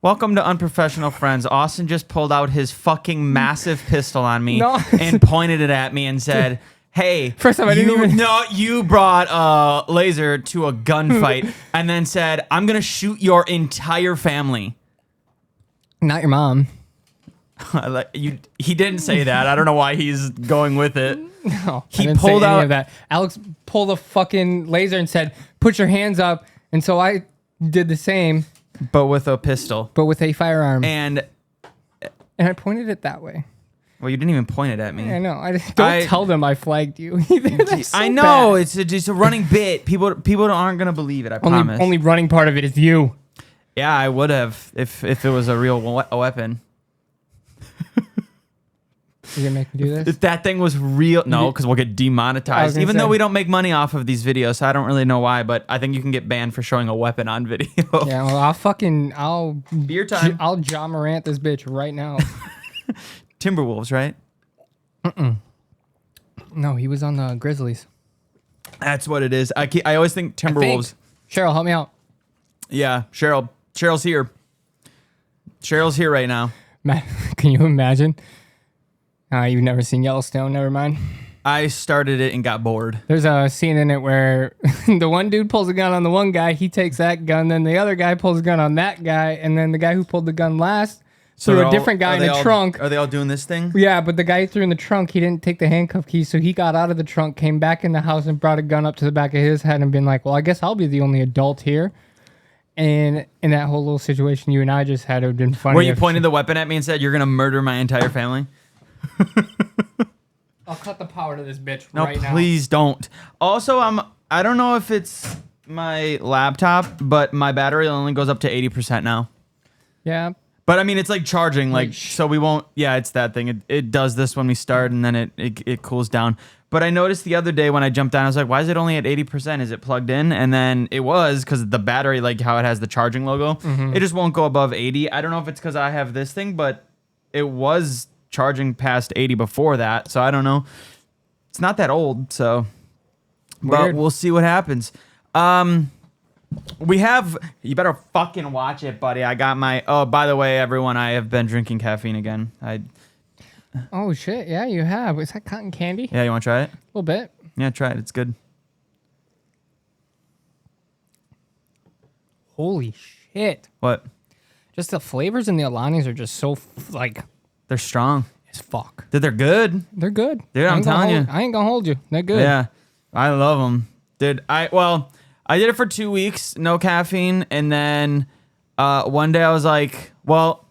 Welcome to Unprofessional Friends. Austin just pulled out his fucking massive pistol on me and pointed it at me and said, hey, first time you brought a laser to a gunfight and then said, I'm going to shoot your entire family. Not your mom. He didn't say that. I don't know why he's going with it. No, he pulled out any of that. Alex pulled a fucking laser and said, put your hands up. And so I did the same. But with a pistol. But with a firearm. And I pointed it that way. Well, you didn't even point it at me. I know. Don't tell them I flagged you either. I know. Bad. It's a running bit. People aren't going to believe it, I promise. Only running part of it is you. Yeah, I would have if it was a real weapon. You gonna make me do this? If that thing was real, no, because we'll get demonetized. Even though we don't make money off of these videos, so I don't really know why. But I think you can get banned for showing a weapon on video. Yeah, well, I'll beer time. I'll Ja Morant this bitch right now. Timberwolves, right? No, he was on the Grizzlies. That's what it is. I always think Timberwolves. Cheryl, help me out. Yeah, Cheryl's here. Cheryl's here right now. Matt, can you imagine? You've never seen Yellowstone, never mind. I started it and got bored. There's a scene in it where the one dude pulls a gun on the one guy, he takes that gun, then the other guy pulls a gun on that guy, and then the guy who pulled the gun last threw a different guy in the trunk. Are they all doing this thing? Yeah, but the guy who threw in the trunk, he didn't take the handcuff key, so he got out of the trunk, came back in the house, and brought a gun up to the back of his head and been like, well, I guess I'll be the only adult here. And in that whole little situation you and I just had, it would have been funny. Where you pointed the weapon at me and said, you're going to murder my entire family? I'll cut the power to this bitch right now. No, please don't. Also, I don't know if it's my laptop, but my battery only goes up to 80% now. Yeah. But I mean, it's like charging, so we won't. Yeah, it's that thing. It does this when we start, and then it cools down. But I noticed the other day when I jumped down, I was like, why is it only at 80%? Is it plugged in? And then it was, because the battery, like how it has the charging logo, it just won't go above 80. I don't know if it's because I have this thing, but it was charging past 80 before that. So I don't know. It's not that old, so. But we'll see what happens. We have, you better fucking watch it, buddy. I got my, oh, by the way, everyone, I have been drinking caffeine again. Oh, shit. Yeah, you have. Is that cotton candy? Yeah, you want to try it? A little bit. Yeah, try it. It's good. Holy shit. What? Just the flavors in the Alanis are just so, they're strong. As fuck. Dude, they're good. They're good. Dude, I'm telling you. I ain't gonna hold you. They're good. Yeah. I love them. Dude, I did it for 2 weeks, no caffeine, and then one day I was like, well,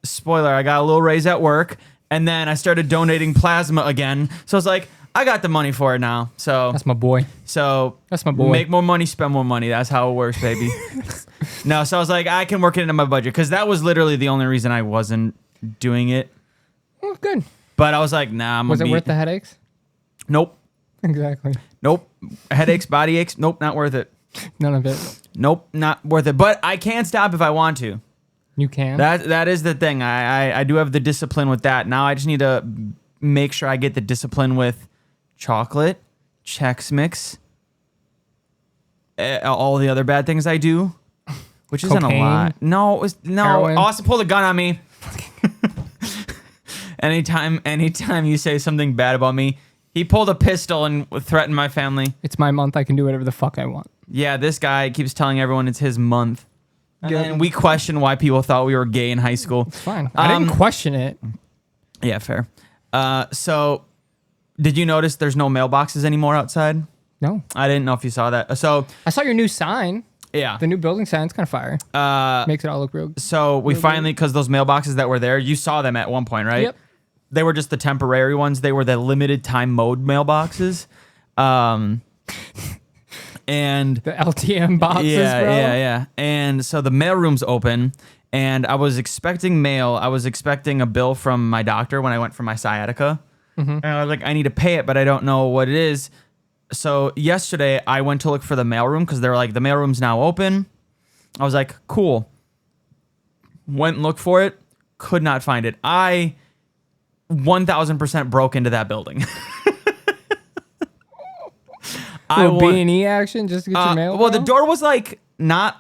spoiler, I got a little raise at work, and then I started donating plasma again. So I was like, I got the money for it now. So that's my boy. So that's my boy. Make more money, spend more money. That's how it works, baby. No, so I was like, I can work it into my budget, because that was literally the only reason I wasn't doing it. Oh, good. But I was like, nah, Was it worth the headaches? Nope. Exactly. Nope. Headaches, body aches. Nope, not worth it. None of it. Nope, not worth it. But I can stop if I want to. You can? That is the thing. I do have the discipline with that. Now I just need to make sure I get the discipline with chocolate, Chex Mix, all the other bad things I do, which isn't a lot. No, Heroin. Austin pulled a gun on me. Anytime you say something bad about me, he pulled a pistol and threatened my family. It's my month. I can do whatever the fuck I want. Yeah, this guy keeps telling everyone it's his month. And then we question why people thought we were gay in high school. It's fine. I didn't question it. Yeah, fair. So, did you notice there's no mailboxes anymore outside? No. I didn't know if you saw that. So I saw your new sign. Yeah. The new building sign's kind of fire. Makes it all look real. So we finally, because those mailboxes that were there, you saw them at one point, right? Yep. They were just the temporary ones. They were the limited time mode mailboxes. And the LTM boxes, yeah, bro. Yeah. And so the mailroom's open, and I was expecting mail. I was expecting a bill from my doctor when I went for my sciatica. And I was like, I need to pay it, but I don't know what it is. So yesterday I went to look for the mailroom because they were like, the mailroom's now open. I was like, cool. Went and looked for it. Could not find it. I 1,000% broke into that building. B&E action just to get your mail? Well, the door was like not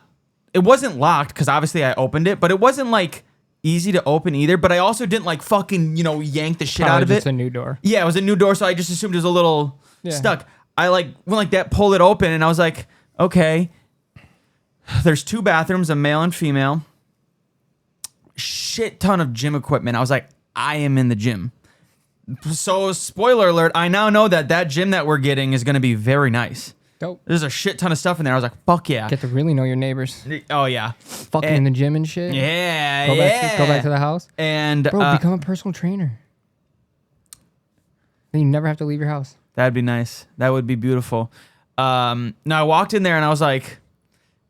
it wasn't locked because obviously I opened it, but it wasn't like easy to open either. But I also didn't like fucking, yank the shit out of it. It's a new door. Yeah, it was a new door, so I just assumed it was a little stuck. I like went like that, pulled it open, and I was like, okay, there's 2 bathrooms, a male and female. Shit ton of gym equipment. I was like, I am in the gym. So spoiler alert, I now know that gym that we're getting is going to be very nice. Dope. There's a shit ton of stuff in there. I was like, fuck yeah. Get to really know your neighbors. Oh yeah. Fucking in the gym and shit. Yeah, Go back to the house. And bro, become a personal trainer. Then you never have to leave your house. That'd be nice. That would be beautiful. Now I walked in there and I was like,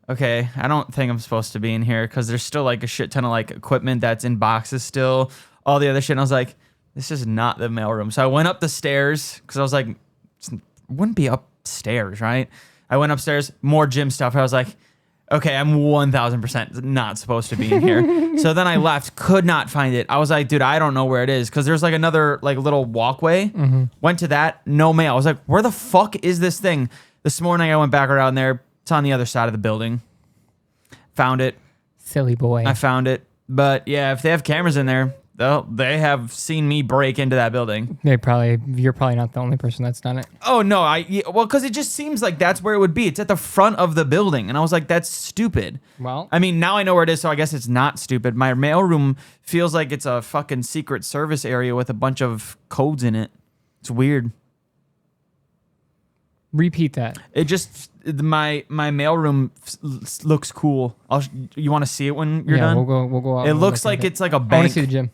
okay, I don't think I'm supposed to be in here because there's still like a shit ton of like equipment that's in boxes still, all the other shit. And I was like, this is not the mailroom. So I went up the stairs because I was like, it wouldn't be upstairs, right? I went upstairs, more gym stuff. I was like, okay, I'm 1,000% not supposed to be in here. So then I left, could not find it. I was like, dude, I don't know where it is because there's like another like little walkway. Went to that, no mail. I was like, where the fuck is this thing? This morning I went back around there. It's on the other side of the building. Found it. Silly boy. I found it. But yeah, if they have cameras in there, they have seen me break into that building. You're probably not the only person that's done it. Oh no, well, because it just seems like that's where it would be. It's at the front of the building, and I was like, that's stupid. Well, I mean, now I know where it is, so I guess it's not stupid. My mailroom feels like it's a fucking secret service area with a bunch of codes in it. It's weird. Repeat that. It just my mailroom looks cool. You want to see it when you're done? We'll go out. It looks like it's like a bank. I want to see the gym.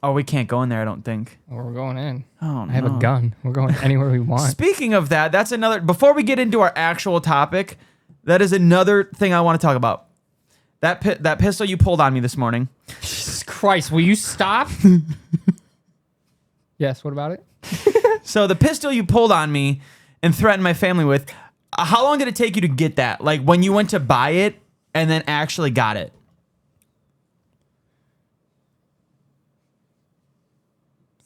Oh, we can't go in there, I don't think. Oh, we're going in. Oh, no. I have a gun. We're going anywhere we want. Speaking of that, that's another. Before we get into our actual topic, that is another thing I want to talk about. That pistol you pulled on me this morning. Jesus Christ, will you stop? Yes, what about it? So the pistol you pulled on me and threatened my family with, how long did it take you to get that? Like when you went to buy it and then actually got it?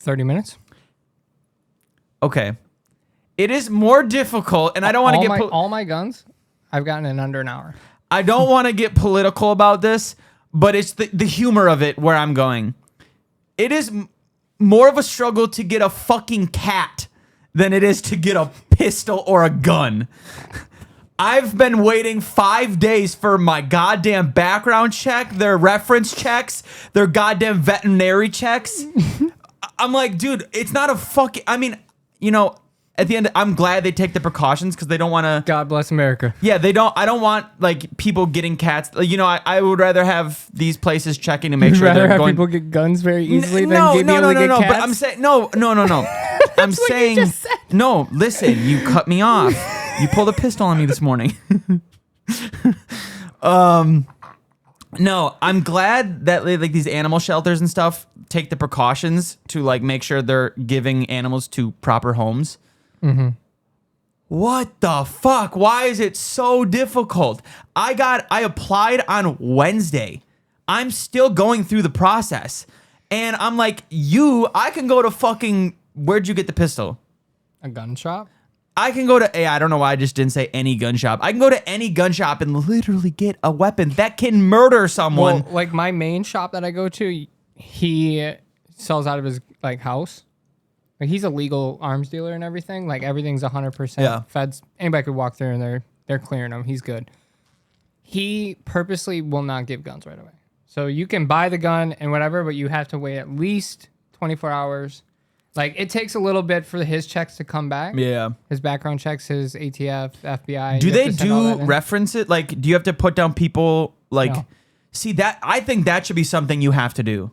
30 minutes. Okay. It is more difficult, and I don't want to get... all my guns, I've gotten in under an hour. I don't want to get political about this, but it's the humor of it where I'm going. It is more of a struggle to get a fucking cat than it is to get a pistol or a gun. I've been waiting 5 days for my goddamn background check, their reference checks, their goddamn veterinary checks. I'm like, dude, it's not a fucking... I mean, at the end, I'm glad they take the precautions because they don't want to... God bless America. Yeah, they don't... I don't want, like, people getting cats... I would rather have these places checking to make sure they're going... people get guns very easily than no, be able to get cats? But I'm saying... No. I'm saying... You just said. No, listen, you cut me off. You pulled a pistol on me this morning. No, I'm glad that like these animal shelters and stuff take the precautions to like make sure they're giving animals to proper homes. Mm-hmm. What the fuck? Why is it so difficult? I applied on Wednesday. I'm still going through the process. And I'm like, I can go to fucking, where'd you get the pistol? A gun shop? I can go to, I don't know why I just didn't say any gun shop. I can go to any gun shop and literally get a weapon that can murder someone. Well, like my main shop that I go to, he sells out of his like house. Like he's a legal arms dealer and everything. Like everything's 100%. Yeah. Feds, anybody could walk through and they're clearing them. He's good. He purposely will not give guns right away. So you can buy the gun and whatever, but you have to wait at least 24 hours. Like, it takes a little bit for his checks to come back. Yeah. His background checks, his ATF, FBI. Do they do reference it? Like, do you have to put down people? Like, No. See, that I think that should be something you have to do.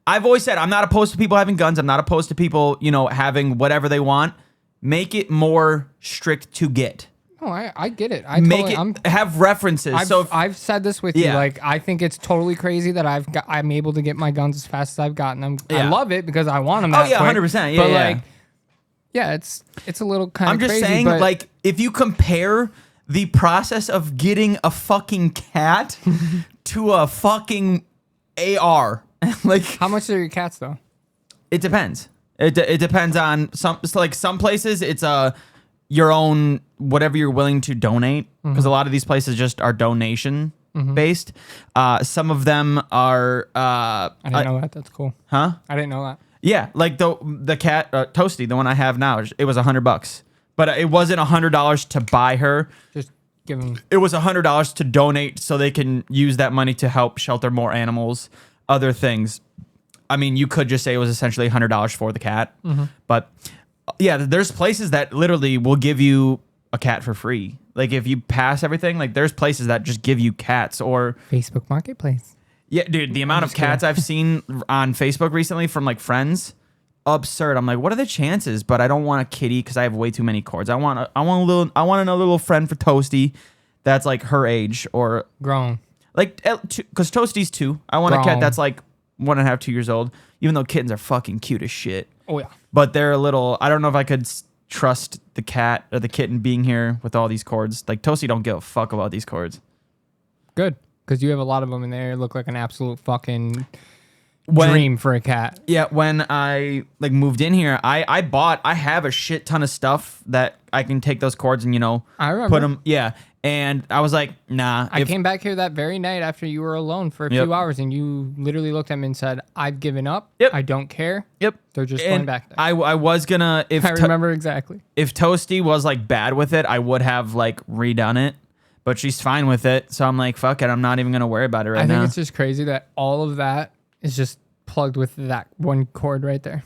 I've always said I'm not opposed to people having guns. I'm not opposed to people, having whatever they want. Make it more strict to get. No, I get it. Have references. I've said this with you. Like, I think it's totally crazy that I'm able to get my guns as fast as I've gotten them. Yeah. I love it because I want them. Oh yeah, 100%. Yeah, but it's a little kind of crazy. I'm just saying, like, if you compare the process of getting a fucking cat to a fucking AR, like, how much are your cats though? It depends. It depends on some places. It's your own whatever you're willing to donate, because a lot of these places just are donation based. Some of them are. I didn't know that. That's cool. Huh? I didn't know that. Yeah, like the cat Toasty, the one I have now, it was $100, but it wasn't $100 to buy her. Just give them. It was $100 to donate so they can use that money to help shelter more animals, other things. I mean, you could just say it was essentially $100 for the cat, but yeah, there's places that literally will give you a cat for free. Like if you pass everything, like there's places that just give you cats or Facebook Marketplace. Yeah, dude, the amount of cats I've seen on Facebook recently from like friends, absurd. I'm like, what are the chances? But I don't want a kitty because I have way too many cords. I want another little friend for Toasty that's like her age or Grown. like because Toasty's 2. I want a cat Grown. that's like 1.5, 2 years old. Even though kittens are fucking cute as shit. Oh yeah. But they're a little. I don't know if I could trust the cat or the kitten being here with all these cords. Like Toasty don't give a fuck about these cords. Good. Because you have a lot of them in there. Look like an absolute fucking dream for a cat. Yeah, when I like moved in here, I have a shit ton of stuff that I can take those cords and I remember. put them. Yeah, and I was like, nah. I came back here that very night after you were alone for a few hours, and you literally looked at me and said, "I've given up. Yep. I don't care. Yep, They're just going back there." I was gonna if I remember exactly. If Toasty was like bad with it, I would have like redone it. But she's fine with it, so I'm like, fuck it. I'm not even gonna worry about it right now. I think it's just crazy that all of that is just plugged with that one cord right there.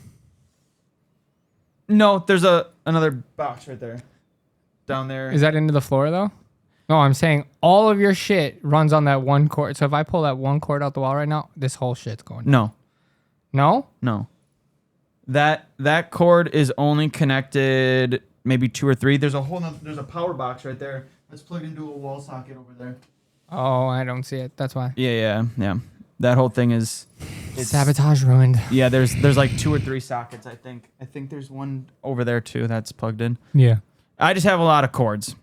No, there's another box right there, down there. Is that into the floor though? No, I'm saying all of your shit runs on that one cord. So if I pull that one cord out the wall right now, this whole shit's going. No, No. That cord is only connected maybe 2 or 3. There's a power box right there. That's plugged into a wall socket over there. Oh, I don't see it. That's why. Yeah. That whole thing is Sabotage ruined. Yeah, there's like 2 or 3 sockets, I think. I think there's one over there too that's plugged in. Yeah. I just have a lot of cords.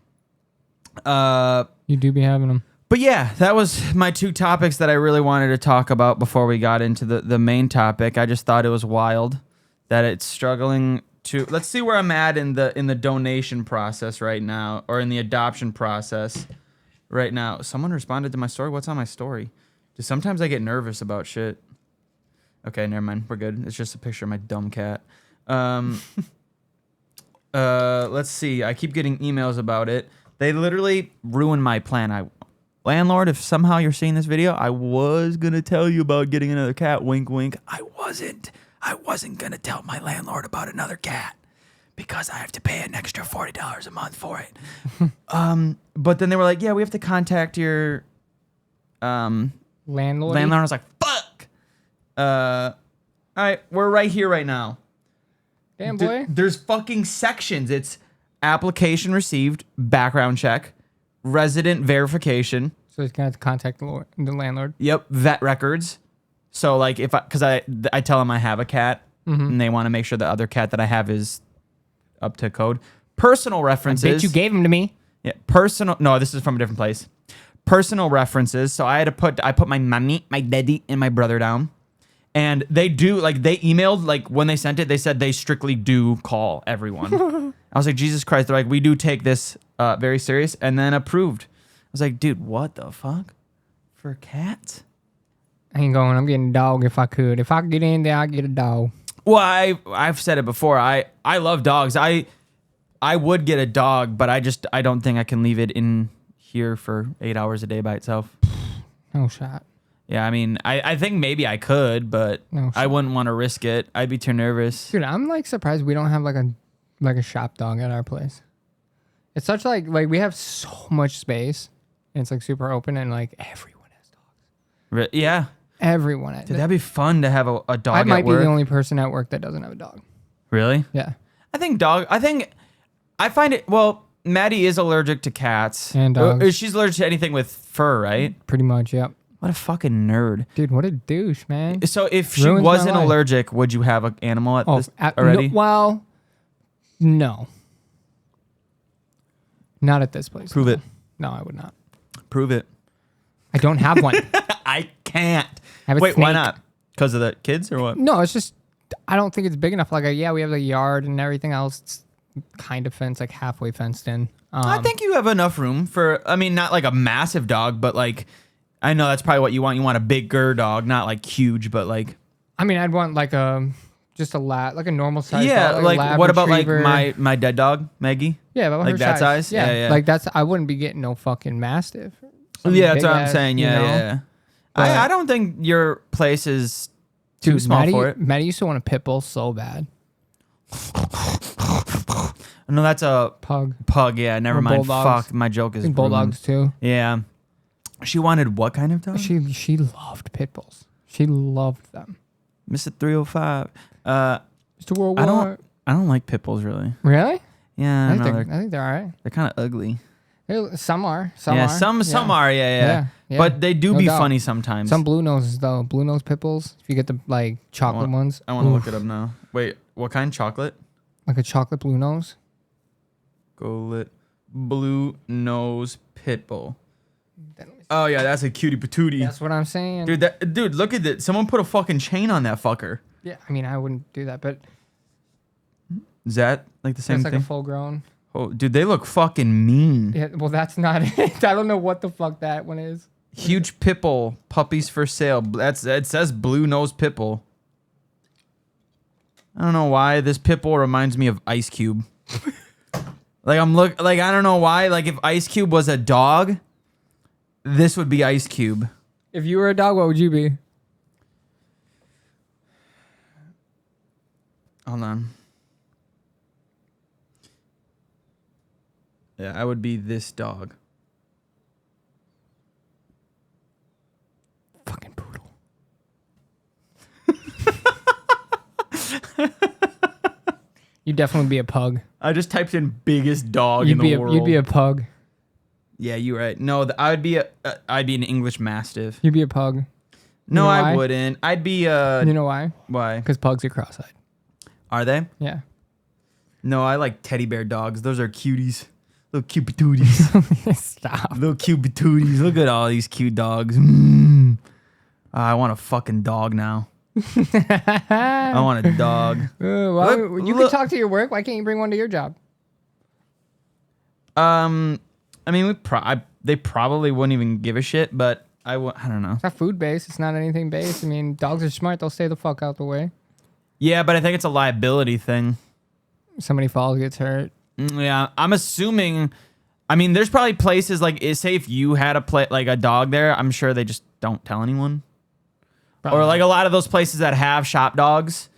You do be having them. But yeah, that was my 2 topics that I really wanted to talk about before we got into the main topic. I just thought it was wild that it's struggling to. Let's see where I'm at in the donation process right now, or in the adoption process right now. Someone responded to my story. What's on my story? Dude, sometimes I get nervous about shit. Okay, never mind. We're good. It's just a picture of my dumb cat. Let's see. I keep getting emails about it. They literally ruined my plan. Landlord, if somehow you're seeing this video, I was gonna tell you about getting another cat. Wink, wink. I wasn't gonna tell my landlord about another cat because I have to pay an extra $40 a month for it. But then they were like, "Yeah, we have to contact your Landlord. landlord." I was like, "Fuck." All right, we're right here right now. Damn boy. There's fucking sections. It's application received, background check, resident verification. So he's gonna have to contact the landlord. Yep, vet records. So like because I tell them I have a cat and they want to make sure the other cat that I have is up to code. Personal references. I bet you gave him to me. Yeah, personal. No, this is from a different place. Personal references. So I put my mommy, my daddy, and my brother down. And they emailed, like when they sent it, they said they strictly do call everyone. I was like, Jesus Christ. They're like, we do take this very serious, and then approved. I was like, dude, what the fuck? For cats? I ain't going. I'm getting a dog if I could. If I could get in there, I'd get a dog. Well, I've said it before. I love dogs. I would get a dog, but I don't think I can leave it in here for 8 hours a day by itself. No shot. Yeah, I mean, I think maybe I could, but No I shot. wouldn't want to risk it. I'd be too nervous. Dude, I'm like surprised we don't have like a shop dog at our place. It's such like we have so much space and it's like super open and like everyone has dogs. Yeah. Everyone has. Dude, that'd be fun to have a dog I at might be work. the only person at work that doesn't have a dog. Really? Yeah. I find it, well, Maddie is allergic to cats. And dogs. She's allergic to anything with fur, right? Pretty much, yep. What a fucking nerd. Dude, what a douche, man. So if she Ruins my wasn't life. allergic, would you have an animal already? No, well, no. Not at this place. Prove it. No, I would not. Prove it. I don't have one. I can't. have a Wait, why snake. not? Because of the kids or what? No, it's just I don't think it's big enough. Like, yeah, we have the yard and everything else. It's kind of fenced, like halfway fenced in. I think you have enough room for, I mean, not like a massive dog, but like, I know that's probably what you want. You want a bigger dog, not like huge, but like. I mean, I'd want like just a like a normal size. Yeah, dog, like what about retriever. Like my dead dog, Maggie? Yeah, about like her that size. Yeah, like that's. I wouldn't be getting no fucking Mastiff. Yeah, that's what I'm saying. Yeah, yeah. I don't think your place is too small for it. Maddie used to want a pit bull so bad. No, that's a pug. Pug, yeah. Never mind. Bulldogs. Fuck, my joke is. I think bulldogs too. Yeah. She wanted what kind of dog? She loved pit bulls. She loved them. Mr. 305. Mr. Worldwide. I don't like pit bulls really. Really? Yeah, I think they're all right. They're kind of ugly. Some are. Some are. Yeah. But they do be funny sometimes. Some blue noses though. Blue nose pit bulls. If you get the like chocolate ones. I want to look it up now. Wait, what kind? Chocolate? Like a chocolate blue nose. Blue nose pit bull. Oh yeah, that's a cutie patootie. That's what I'm saying, dude. Look at that. Someone put a fucking chain on that fucker. Yeah, I mean, I wouldn't do that, but is that like the same thing? It's like a full grown. Oh, dude, they look fucking mean. Yeah, well, that's not it. I don't know what the fuck that one is. Huge pit bull puppies for sale. It says blue nose pit bull. I don't know why this pit bull reminds me of Ice Cube. I don't know why. Like if Ice Cube was a dog, this would be Ice Cube. If you were a dog, what would you be? Hold on. Yeah, I would be this dog. Fucking poodle. You'd definitely be a pug. I just typed in biggest dog in the world. You'd be a pug. Yeah, you're right. No, I'd be an English Mastiff. You'd be a pug. No, I wouldn't. I'd be a. You know why? Why? Because pugs are cross-eyed. Are they? Yeah. No, I like teddy bear dogs. Those are cuties. Little cute patooties. Stop. Little cute patooties. Look at all these cute dogs. I want a fucking dog now. I want a dog. You can talk to your work. Why can't you bring one to your job? I mean, they probably wouldn't even give a shit, but I don't know. It's not food based. It's not anything based. I mean, dogs are smart. They'll stay the fuck out the way. Yeah, but I think it's a liability thing. Somebody falls, gets hurt. Yeah, I'm assuming. I mean, there's probably places like, say if you had a dog there, I'm sure they just don't tell anyone. Probably. Or like a lot of those places that have shop dogs,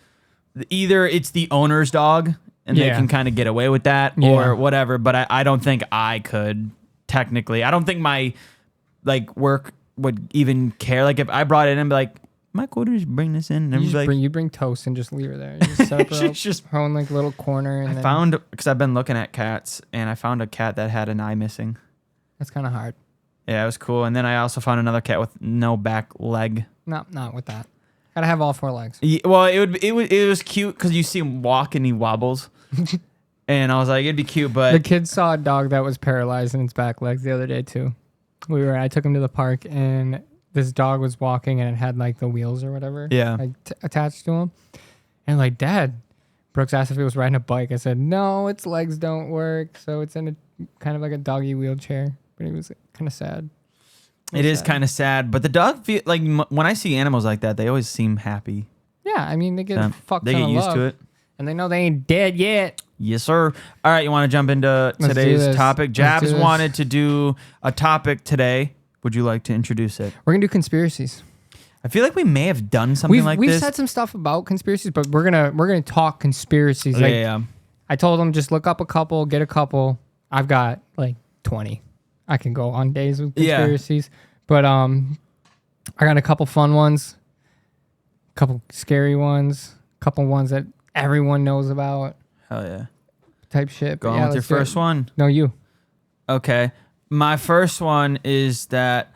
either it's the owner's dog and they can kind of get away with that or whatever. But I don't think I could technically. I don't think my work would even care. Like if I brought it in and be like, my quarters bring this in. And you bring toast and just leave her there. You just set up her own little corner. And found, because I've been looking at cats and I found a cat that had an eye missing. That's kind of hard. Yeah, it was cool. And then I also found another cat with no back leg. Not with that. Gotta have all four legs. Yeah, well, it was cute because you see him walk and he wobbles. And I was like, it'd be cute, but the kids saw a dog that was paralyzed in its back legs the other day too. I took him to the park and this dog was walking and it had like the wheels or whatever. Yeah. Attached to him. And like, Dad, Brooks asked if he was riding a bike. I said, no, its legs don't work. So it's in a kind of like a doggy wheelchair. But he was kind of sad. It is kind of sad, but the dog when I see animals like that, they always seem happy. Yeah, I mean they get used to it, and they know they ain't dead yet. Yes, sir. All right, you want to jump into today's topic? Jabs wanted to do a topic today. Would you like to introduce it? We're gonna do conspiracies. I feel like we may have done something like this. We've said some stuff about conspiracies, but we're gonna talk conspiracies. Yeah. I told them just look up a couple, get a couple. I've got like 20. I can go on days with conspiracies. Yeah. But I got a couple fun ones, a couple scary ones, a couple ones that everyone knows about. Hell yeah. Type shit. Go on with your first one. No, you. Okay. My first one is that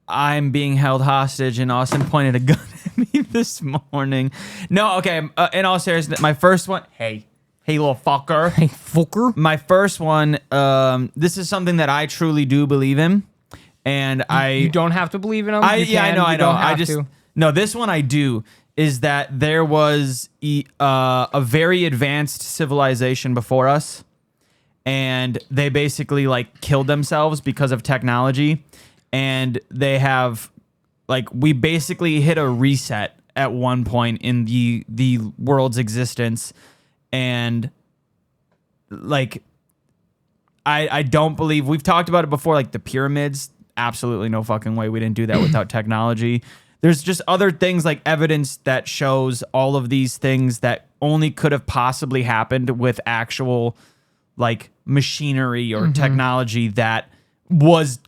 I'm being held hostage and Austin pointed a gun at me this morning. No, okay. In all seriousness, my first one. Hey, little fucker. Hey, fucker. My first one, this is something that I truly do believe in. And you don't have to believe in them. I know. No, this one I do. is that there was a very advanced civilization before us, and they basically like killed themselves because of technology, and they have like we basically hit a reset at one point in the world's existence, and like I don't believe we've talked about it before, like the pyramids. Absolutely no fucking way we didn't do that without technology. There's just other things like evidence that shows all of these things that only could have possibly happened with actual like machinery or technology that was,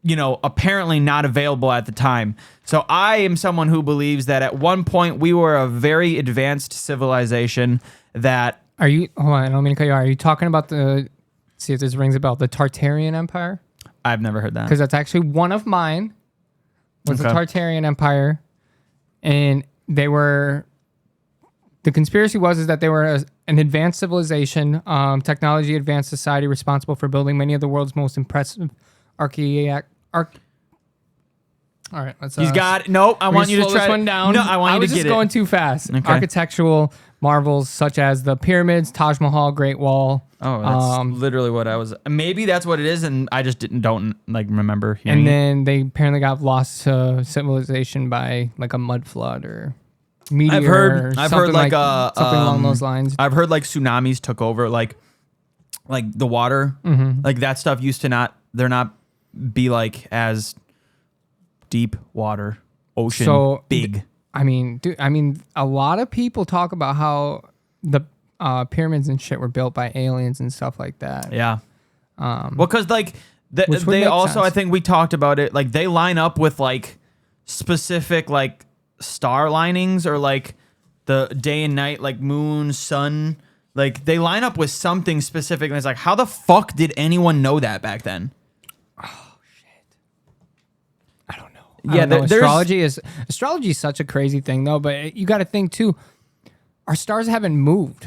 apparently not available at the time. So I am someone who believes that at one point we were a very advanced civilization that... Hold on, I don't mean to cut you off. Are you talking about see if this rings a bell, the Tartarian Empire? I've never heard that. Because that's actually one of mine, was the Tartarian Empire. And they were... The conspiracy is that they were an advanced civilization, technology advanced society responsible for building many of the world's most impressive all right, let's... He's got it. Nope, I want you to slow try this one down. No, I want you to get it. I was just going too fast. Okay. Architectural marvels such as the pyramids, Taj Mahal, Great Wall. Oh, that's literally what I was... Maybe that's what it is, and I just don't remember hearing And then they apparently got lost to civilization by like a mud flood or meteor. I've heard like something along those lines. I've heard like tsunamis took over like the water. Like that stuff used to not be like as deep water, ocean, So big. I mean, a lot of people talk about how the pyramids and shit were built by aliens and stuff like that. Yeah. Well, because like Which would they make also, sense. I think we talked about it. Like they line up with like specific like star linings or like the day and night, like moon, sun. Like they line up with something specific, and it's like, how the fuck did anyone know that back then? I don't know. Yeah, There's astrology is such a crazy thing though, but you got to think too. Our stars haven't moved.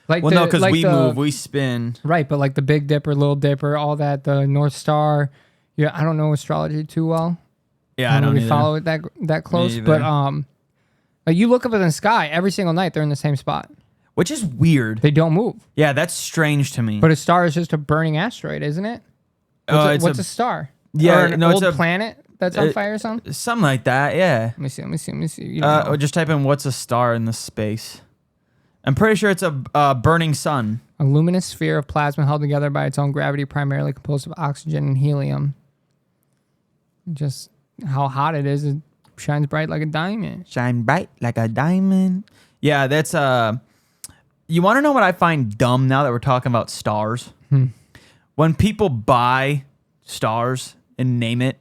Like No, because we move, we spin. Right, but like the Big Dipper, Little Dipper, all that, the North Star. Yeah, I don't know astrology too well. Yeah, I don't really either. follow it that close, but like you look up in the sky every single night, they're in the same spot. Which is weird. They don't move. Yeah, that's strange to me. But a star is just a burning asteroid, isn't it? What's a star? Yeah, or an it's old planet that's on fire or something? Something like that, yeah. Let me see. You don't know. Or just type in what's a star in the space. I'm pretty sure it's a burning sun. A luminous sphere of plasma held together by its own gravity, primarily composed of oxygen and helium. Just how hot it is, it shines bright like a diamond. Shine bright like a diamond. Yeah, that's you want to know what I find dumb now that we're talking about stars? When people buy stars and name it,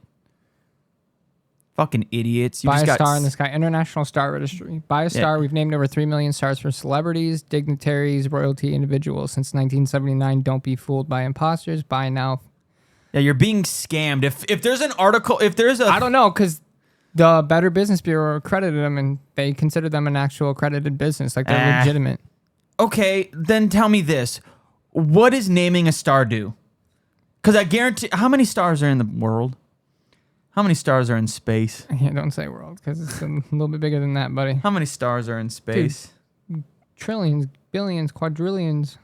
fucking idiots. Buy a star in the sky. International Star Registry. Buy a star. We've named over 3 million stars for celebrities, dignitaries, royalty, individuals since 1979. Don't be fooled by imposters. Buy now. Yeah, you're being scammed. If there's an article, if there's a... I don't know, because the Better Business Bureau accredited them, and they consider them an actual accredited business. Like, they're legitimate. Okay, then tell me this. What does naming a star do? Because I guarantee... How many stars are in the world? How many stars are in space? Yeah, don't say world, because it's a little bit bigger than that, buddy. How many stars are in space? Dude, trillions, billions, quadrillions.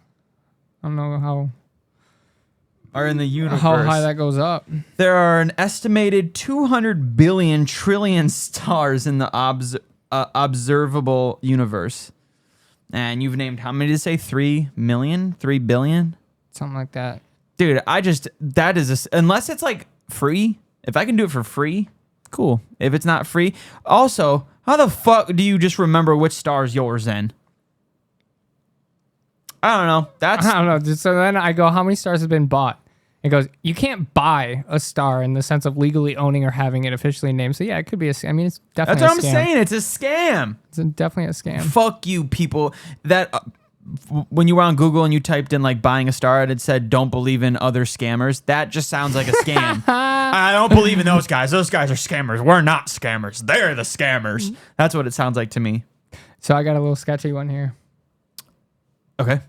I don't know how... Are in the universe. How high that goes up. There are an estimated 200 billion trillion stars in the observable universe. And you've named how many did you say? 3 million? 3 billion? Something like that. Dude, unless it's like free, if I can do it for free, cool. If it's not free. Also, how the fuck do you just remember which star's yours in? I don't know. I don't know. So then I go, how many stars have been bought? It goes, you can't buy a star in the sense of legally owning or having it officially named. So yeah, it could be I mean, it's definitely That's what a scam. I'm saying. It's a scam. It's definitely a scam. Fuck you, people. That when you were on Google and you typed in like buying a star and it said don't believe in other scammers, that just sounds like a scam. I don't believe in those guys. Those guys are scammers. We're not scammers. They're the scammers. That's what it sounds like to me. So I got a little sketchy one here. Okay.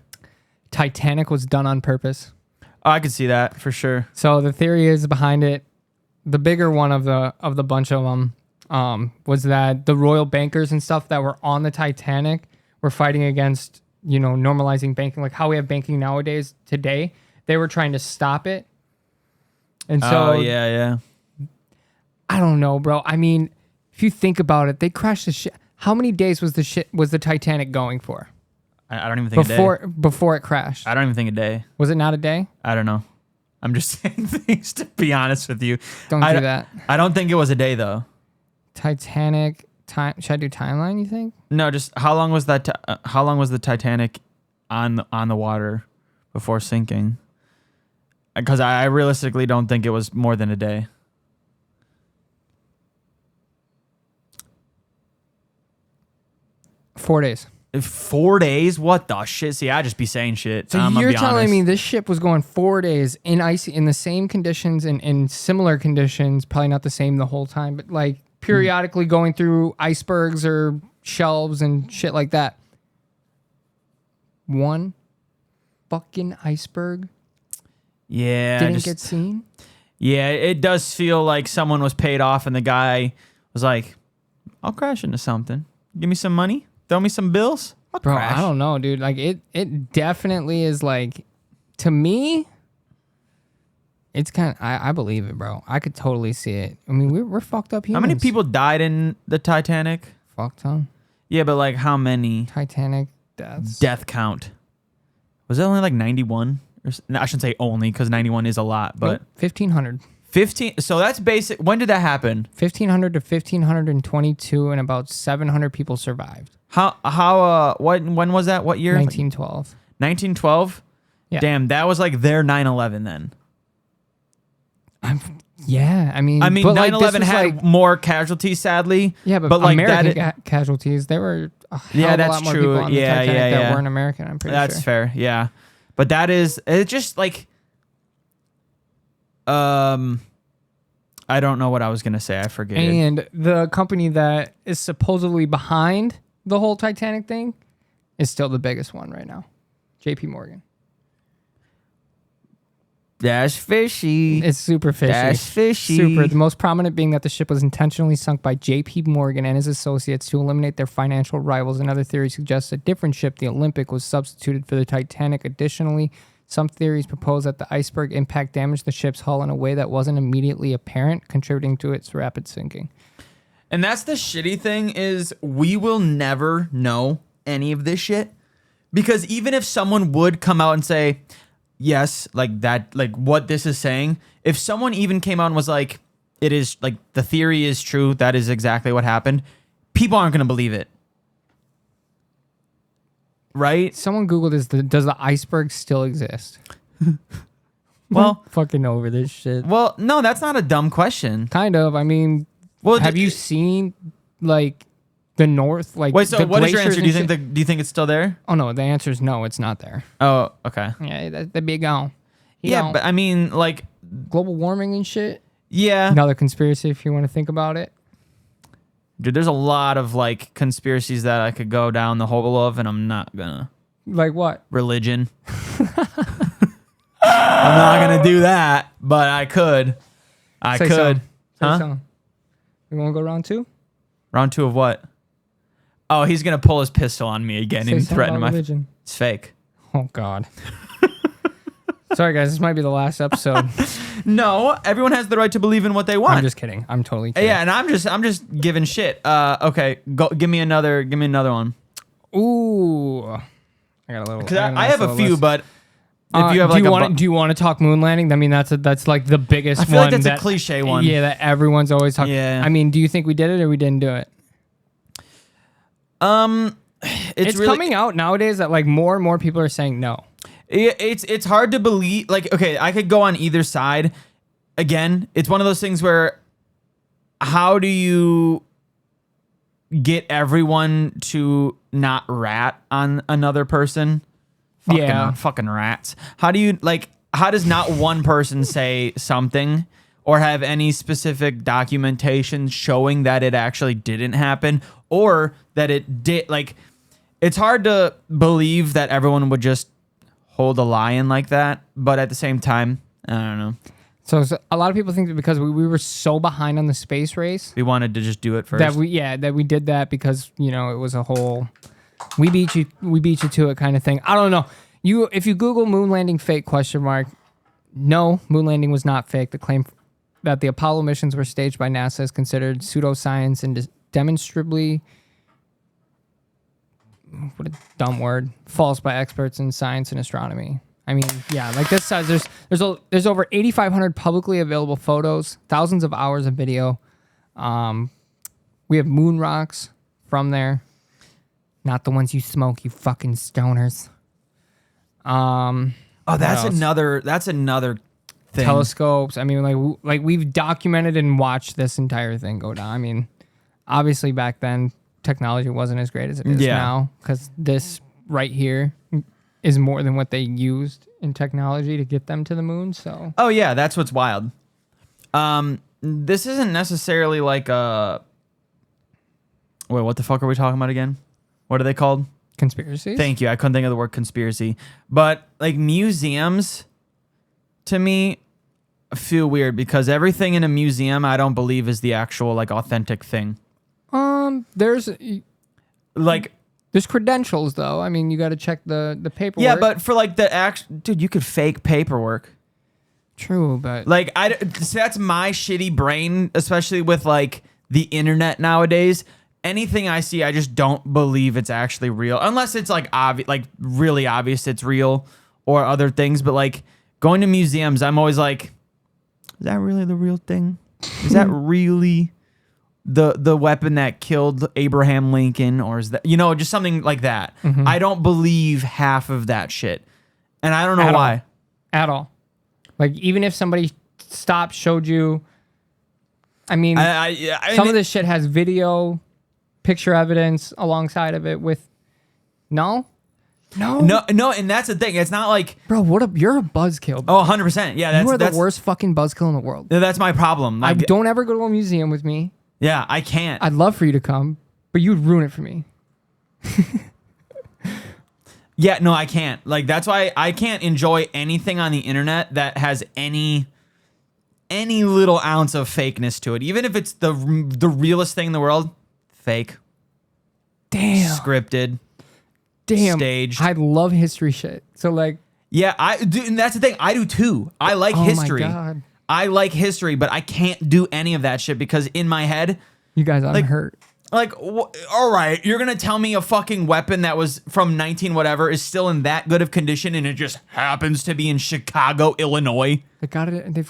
Titanic was done on purpose. Oh, I could see that for sure. So the theory is behind it. The bigger one of the bunch of them was that the royal bankers and stuff that were on the Titanic were fighting against, normalizing banking, like how we have banking nowadays today. They were trying to stop it. And so, yeah. I don't know, bro. I mean, if you think about it, they crashed the ship. How many days was the Titanic going for? I don't even think before it crashed. I don't even think a day. Was it not a day? I don't know. I'm just saying things to be honest with you. Don't do that. I don't think it was a day though. Titanic time. Should I do timeline? You think? No, just how long was that? How long was the Titanic on the water before sinking? Because I realistically don't think it was more than a day. Four days. 4 days? What the shit? See, I just be saying shit. So you're telling me this ship was going 4 days in the same conditions and in similar conditions, probably not the same the whole time, but like periodically going through icebergs or shelves and shit like that. One fucking iceberg. Yeah. Didn't get seen. Yeah, it does feel like someone was paid off and the guy was like, I'll crash into something. Give me some money. Throw me some bills. I'll Bro, crash. I don't know, dude. Like it definitely is like, to me, it's kind of, I believe it, bro. I could totally see it. I mean, we're fucked up humans. How many people died in the Titanic? Fuck ton. Yeah, but like how many? Titanic deaths. Death count. Was it only like 91? No, I shouldn't say only because 91 is a lot, but 1,500. 15. So that's basic. When did that happen? 1,500 to 1,522, and about 700 people survived. When was that? What year? 1912. 1912? Yeah. Damn, that was like their 9/11 then. Yeah, I mean, 9/11 had more casualties, sadly. Yeah, but like American casualties, there were a hell of a lot more people on the Titanic that weren't American, I'm pretty sure. That's fair, yeah. But it's just like, I don't know what I was going to say. I forget. And the company that is supposedly behind the whole Titanic thing is still the biggest one right now. JP Morgan. That's fishy. It's super fishy. That's fishy. Super. The most prominent being that the ship was intentionally sunk by JP Morgan and his associates to eliminate their financial rivals. Another theory suggests a different ship, the Olympic, was substituted for the Titanic. Additionally, some theories propose that the iceberg impact damaged the ship's hull in a way that wasn't immediately apparent, contributing to its rapid sinking. And that's the shitty thing is we will never know any of this shit. Because even if someone would come out and say, yes, like that, like what this is saying, if someone even came out and was like, it is like the theory is true, that is exactly what happened, people aren't going to believe it. Right? Someone Googled does the iceberg still exist? Well, fucking over this shit. Well, no, that's not a dumb question. Kind of. I mean, have you seen like the north? Like, wait, so what is your answer? Do you think it's still there? Oh no, the answer is no, it's not there. Oh, okay. Yeah, that'd be gone. Yeah, but I mean, like global warming and shit. Yeah. Another conspiracy if you want to think about it. Dude, there's a lot of like conspiracies that I could go down the hole of, and I'm not gonna. Like what? Religion. I'm not gonna do that, but I could. I could. Huh? You want to go round two? Round two of what? Oh, he's gonna pull his pistol on me again and threaten my religion. It's fake. Oh God. Sorry guys, this might be the last episode. No, everyone has the right to believe in what they want. I'm just kidding. I'm totally kidding. Yeah, and I'm just giving shit. Okay, go give me another one. Ooh. I got a little. Because I have a few, list. But if you have do you want to talk moon landing? I mean, that's like the biggest one. I feel like that's a cliche one. Yeah, that everyone's always talking. Yeah. I mean, do you think we did it or we didn't do it? It's really coming out nowadays that like more and more people are saying no. It's hard to believe. Like, okay, I could go on either side. Again, it's one of those things where how do you get everyone to not rat on another person? Fucking rats. How do you how does not one person say something or have any specific documentation showing that it actually didn't happen or that it did? Like, it's hard to believe that everyone would just hold a lie in like that, but at the same time, I don't know. So a lot of people think that because we were so behind on the space race We wanted to just do it first. that we did that because it was a whole we beat you to it kind of thing. I don't know. If you Google moon landing fake ? No, moon landing was not fake. The claim that the Apollo missions were staged by NASA is considered pseudoscience and demonstrably, what a dumb word, false by experts in science and astronomy. I mean, yeah, like this says there's over 8,500 publicly available photos, thousands of hours of video. We have moon rocks from there, not the ones you smoke, you fucking stoners. That's another thing. Telescopes. I mean, like we've documented and watched this entire thing go down. I mean, obviously back then technology wasn't as great as it is now, because this right here is more than what they used in technology to get them to the moon. So. Oh yeah, that's what's wild. This isn't necessarily like a. Wait, what the fuck are we talking about again? What are they called? Conspiracies? Thank you. I couldn't think of the word conspiracy. But like museums, to me, feel weird because everything in a museum I don't believe is the actual like authentic thing. There's credentials though. I mean, you got to check the paperwork. Yeah, but for like dude, you could fake paperwork. True, but like that's my shitty brain, especially with like the internet nowadays. Anything I see, I just don't believe it's actually real, unless it's like obvious, like really obvious it's real, or other things. But like going to museums, I'm always like, is that really the real thing? Is that really the weapon that killed Abraham Lincoln, or is that just something like that? Mm-hmm. I don't believe half of that shit, and I don't know why. At all. Like even if somebody showed you, I mean, some of this shit has video. Picture evidence alongside of it with no, and that's the thing. It's not like, bro, you're a buzzkill. Oh, 100%. Yeah, you are the worst fucking buzzkill in the world. That's my problem. Like, don't ever go to a museum with me. Yeah, I can't. I'd love for you to come, but you'd ruin it for me. Yeah, no, I can't. Like that's why I can't enjoy anything on the internet that has any little ounce of fakeness to it, even if it's the realest thing in the world. Fake. Damn. Scripted. Damn. Staged. I love history shit. So like. Yeah, I do, and that's the thing. I do too. I like history. Oh my God. I like history, but I can't do any of that shit because in my head, you guys, I'm hurt. Like, all right, you're gonna tell me a fucking weapon that was from 19 whatever is still in that good of condition, and it just happens to be in Chicago, Illinois. They've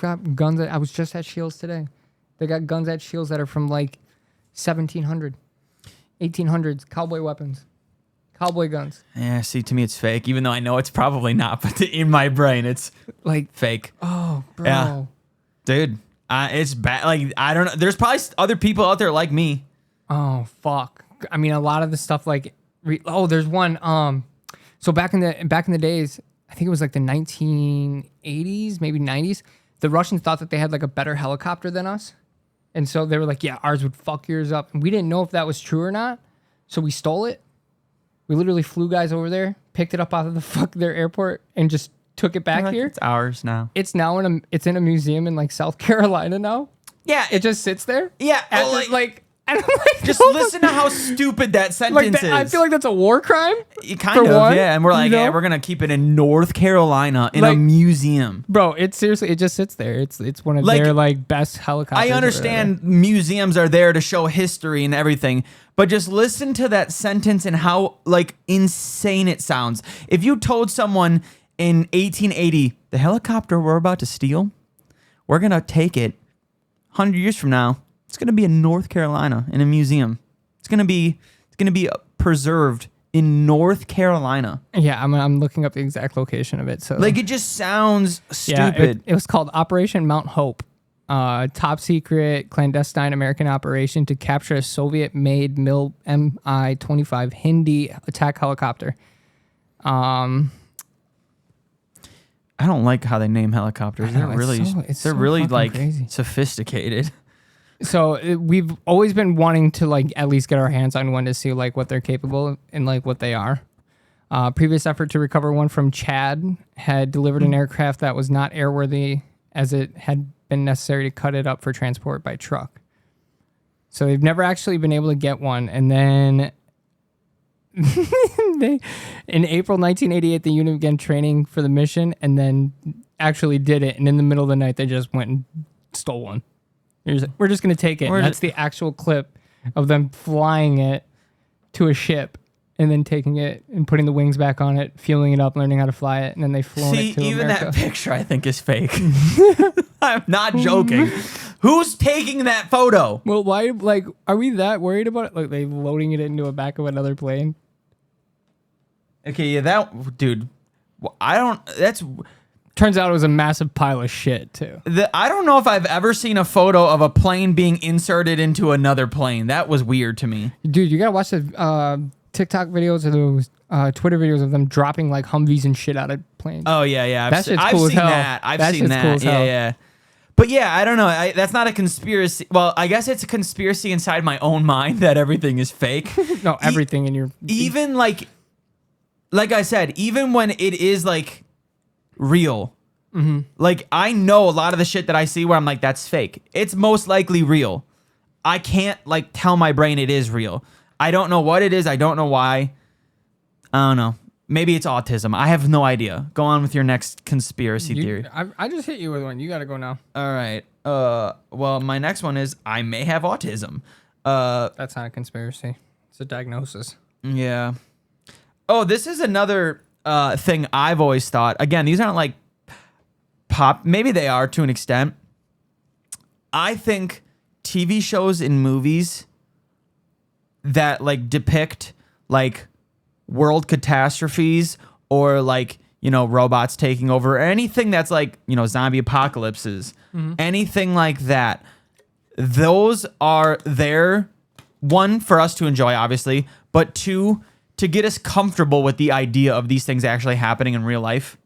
got guns. I was just at Shields today. They got guns at Shields that are from like 1700, 1800s, cowboy weapons, cowboy guns. Yeah, see, to me it's fake, even though I know it's probably not, but in my brain it's like fake. Oh, bro. Yeah. Dude, it's bad. Like, I don't know. There's probably other people out there like me. Oh, fuck. I mean, a lot of the stuff like, there's one. So back in the days, I think it was like the 1980s, maybe 90s, the Russians thought that they had like a better helicopter than us. And so they were like, yeah, ours would fuck yours up. And we didn't know if that was true or not. So we stole it. We literally flew guys over there, picked it up out of their airport, and just took it back here. It's ours now. It's now in a museum in like South Carolina now. Yeah. It just sits there. Yeah. Just listen to how stupid that sentence is. I feel like that's a war crime. Kind of, yeah. And we're like, hey, we're going to keep it in North Carolina in a museum. Bro, it just sits there. It's one of their like best helicopters. I understand museums are there to show history and everything, but just listen to that sentence and how like insane it sounds. If you told someone in 1880, the helicopter we're about to steal, we're going to take it 100 years from now. It's going to be in North Carolina in a museum. It's going to be preserved in North Carolina. Yeah, I'm looking up the exact location of it. So like it just sounds stupid. It was called Operation Mount Hope, top secret clandestine American operation to capture a Soviet-made Mi-25 Hindi attack helicopter. I don't like how they name helicopters. They're really like crazy. Sophisticated. So we've always been wanting to like at least get our hands on one to see like what they're capable of and like what they are. Previous effort to recover one from Chad had delivered an aircraft that was not airworthy as it had been necessary to cut it up for transport by truck. So they've never actually been able to get one. And then in April 1988, the unit began training for the mission and then actually did it. And in the middle of the night, they just went and stole one. We're just going to take it. And that's the actual clip of them flying it to a ship and then taking it and putting the wings back on it, fueling it up, learning how to fly it, and then they've flown it to even America. That picture I think is fake. I'm not joking. Who's taking that photo? Well, why? Like, are we that worried about it? Like, they loading it into the back of another plane? Okay, yeah, that dude. I don't. That's. Turns out it was a massive pile of shit too. I don't know if I've ever seen a photo of a plane being inserted into another plane. That was weird to me. Dude, you gotta watch the TikTok videos or those Twitter videos of them dropping like Humvees and shit out of planes. Oh yeah. That shit's cool as hell. I've seen that. Yeah. But yeah, I don't know. That's not a conspiracy. Well, I guess it's a conspiracy inside my own mind that everything is fake. No, everything in your... Even like I said, even when it is like real, like I know a lot of the shit that I see where I'm like, that's fake. It's most likely real. I can't like tell my brain it is real. I don't know what it is. I don't know why. I don't know. Maybe it's autism. I have no idea. Go on with your next conspiracy theory. I just hit you with one. You got to go now. All right. Well, my next one is I may have autism. That's not a conspiracy. It's a diagnosis. Yeah. Oh, this is another thing I've always thought. Again, these aren't like pop. Maybe they are to an extent. I think TV shows and movies that like depict like world catastrophes or like, you know, robots taking over, or anything that's like, you know, zombie apocalypses, anything like that. Those are there, one, for us to enjoy, obviously, but two, to get us comfortable with the idea of these things actually happening in real life.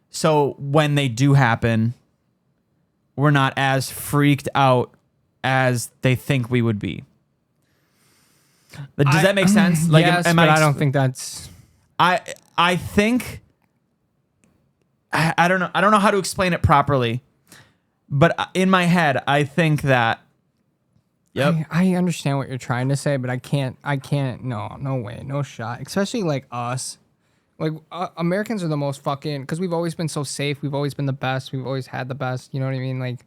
So when they do happen, we're not as freaked out as they think we would be. But does that make sense? Like, yes, but I don't think that's... I think... I don't know. I don't know how to explain it properly. But in my head, I think that... Yep. I understand what you're trying to say, but I can't, no way, no shot. Especially like us. Like, Americans are the most fucking... Because we've always been so safe. We've always been the best. We've always had the best. You know what I mean? Like...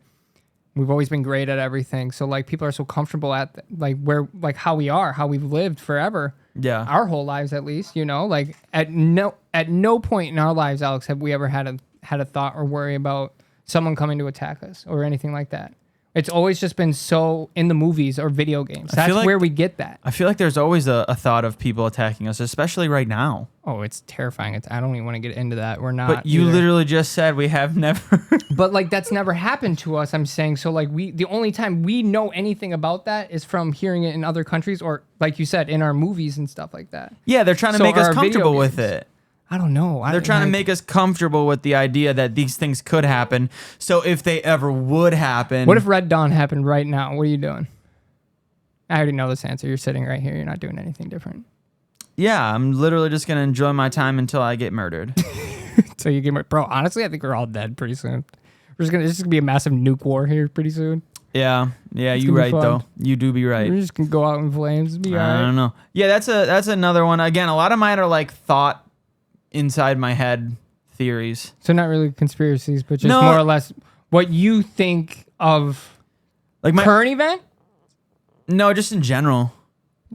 We've always been great at everything. So like people are so comfortable at like where, like how we are, how we've lived forever. Yeah. Our whole lives, at least, you know, like at no point in our lives, Alex, have we ever had a thought or worry about someone coming to attack us or anything like that. It's always just been so in the movies or video games. That's where we get that. I feel like there's always a thought of people attacking us, especially right now. Oh, it's terrifying. I don't even want to get into that. We're not. But you literally just said we have never. But like that's never happened to us. I'm saying so. Like the only time we know anything about that is from hearing it in other countries or, like you said, in our movies and stuff like that. Yeah, they're trying to make us comfortable with it. I don't know. They're trying to make us comfortable with the idea that these things could happen. So if they ever would happen... What if Red Dawn happened right now? What are you doing? I already know this answer. You're sitting right here. You're not doing anything different. Yeah, I'm literally just going to enjoy my time until I get murdered. So you get... Bro, honestly, I think we're all dead pretty soon. This is going to be a massive nuke war here pretty soon. Yeah, you're right, though. You do be right. We're just going to go out in flames. Be all right. I don't know. Yeah, that's another one. Again, a lot of mine are like thought... inside my head theories. So not really conspiracies, but just more or less what you think of like my current event? No, just in general.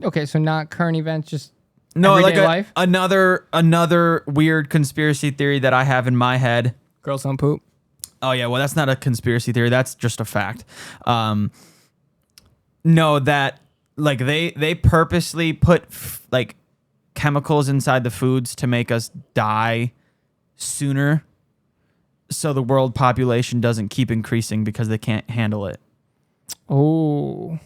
Okay, so not current events, just everyday life? Another weird conspiracy theory that I have in my head. Girls don't poop. Oh yeah, well that's not a conspiracy theory, that's just a fact. No, that like they purposely put like chemicals inside the foods to make us die sooner so the world population doesn't keep increasing because they can't handle it. Oh.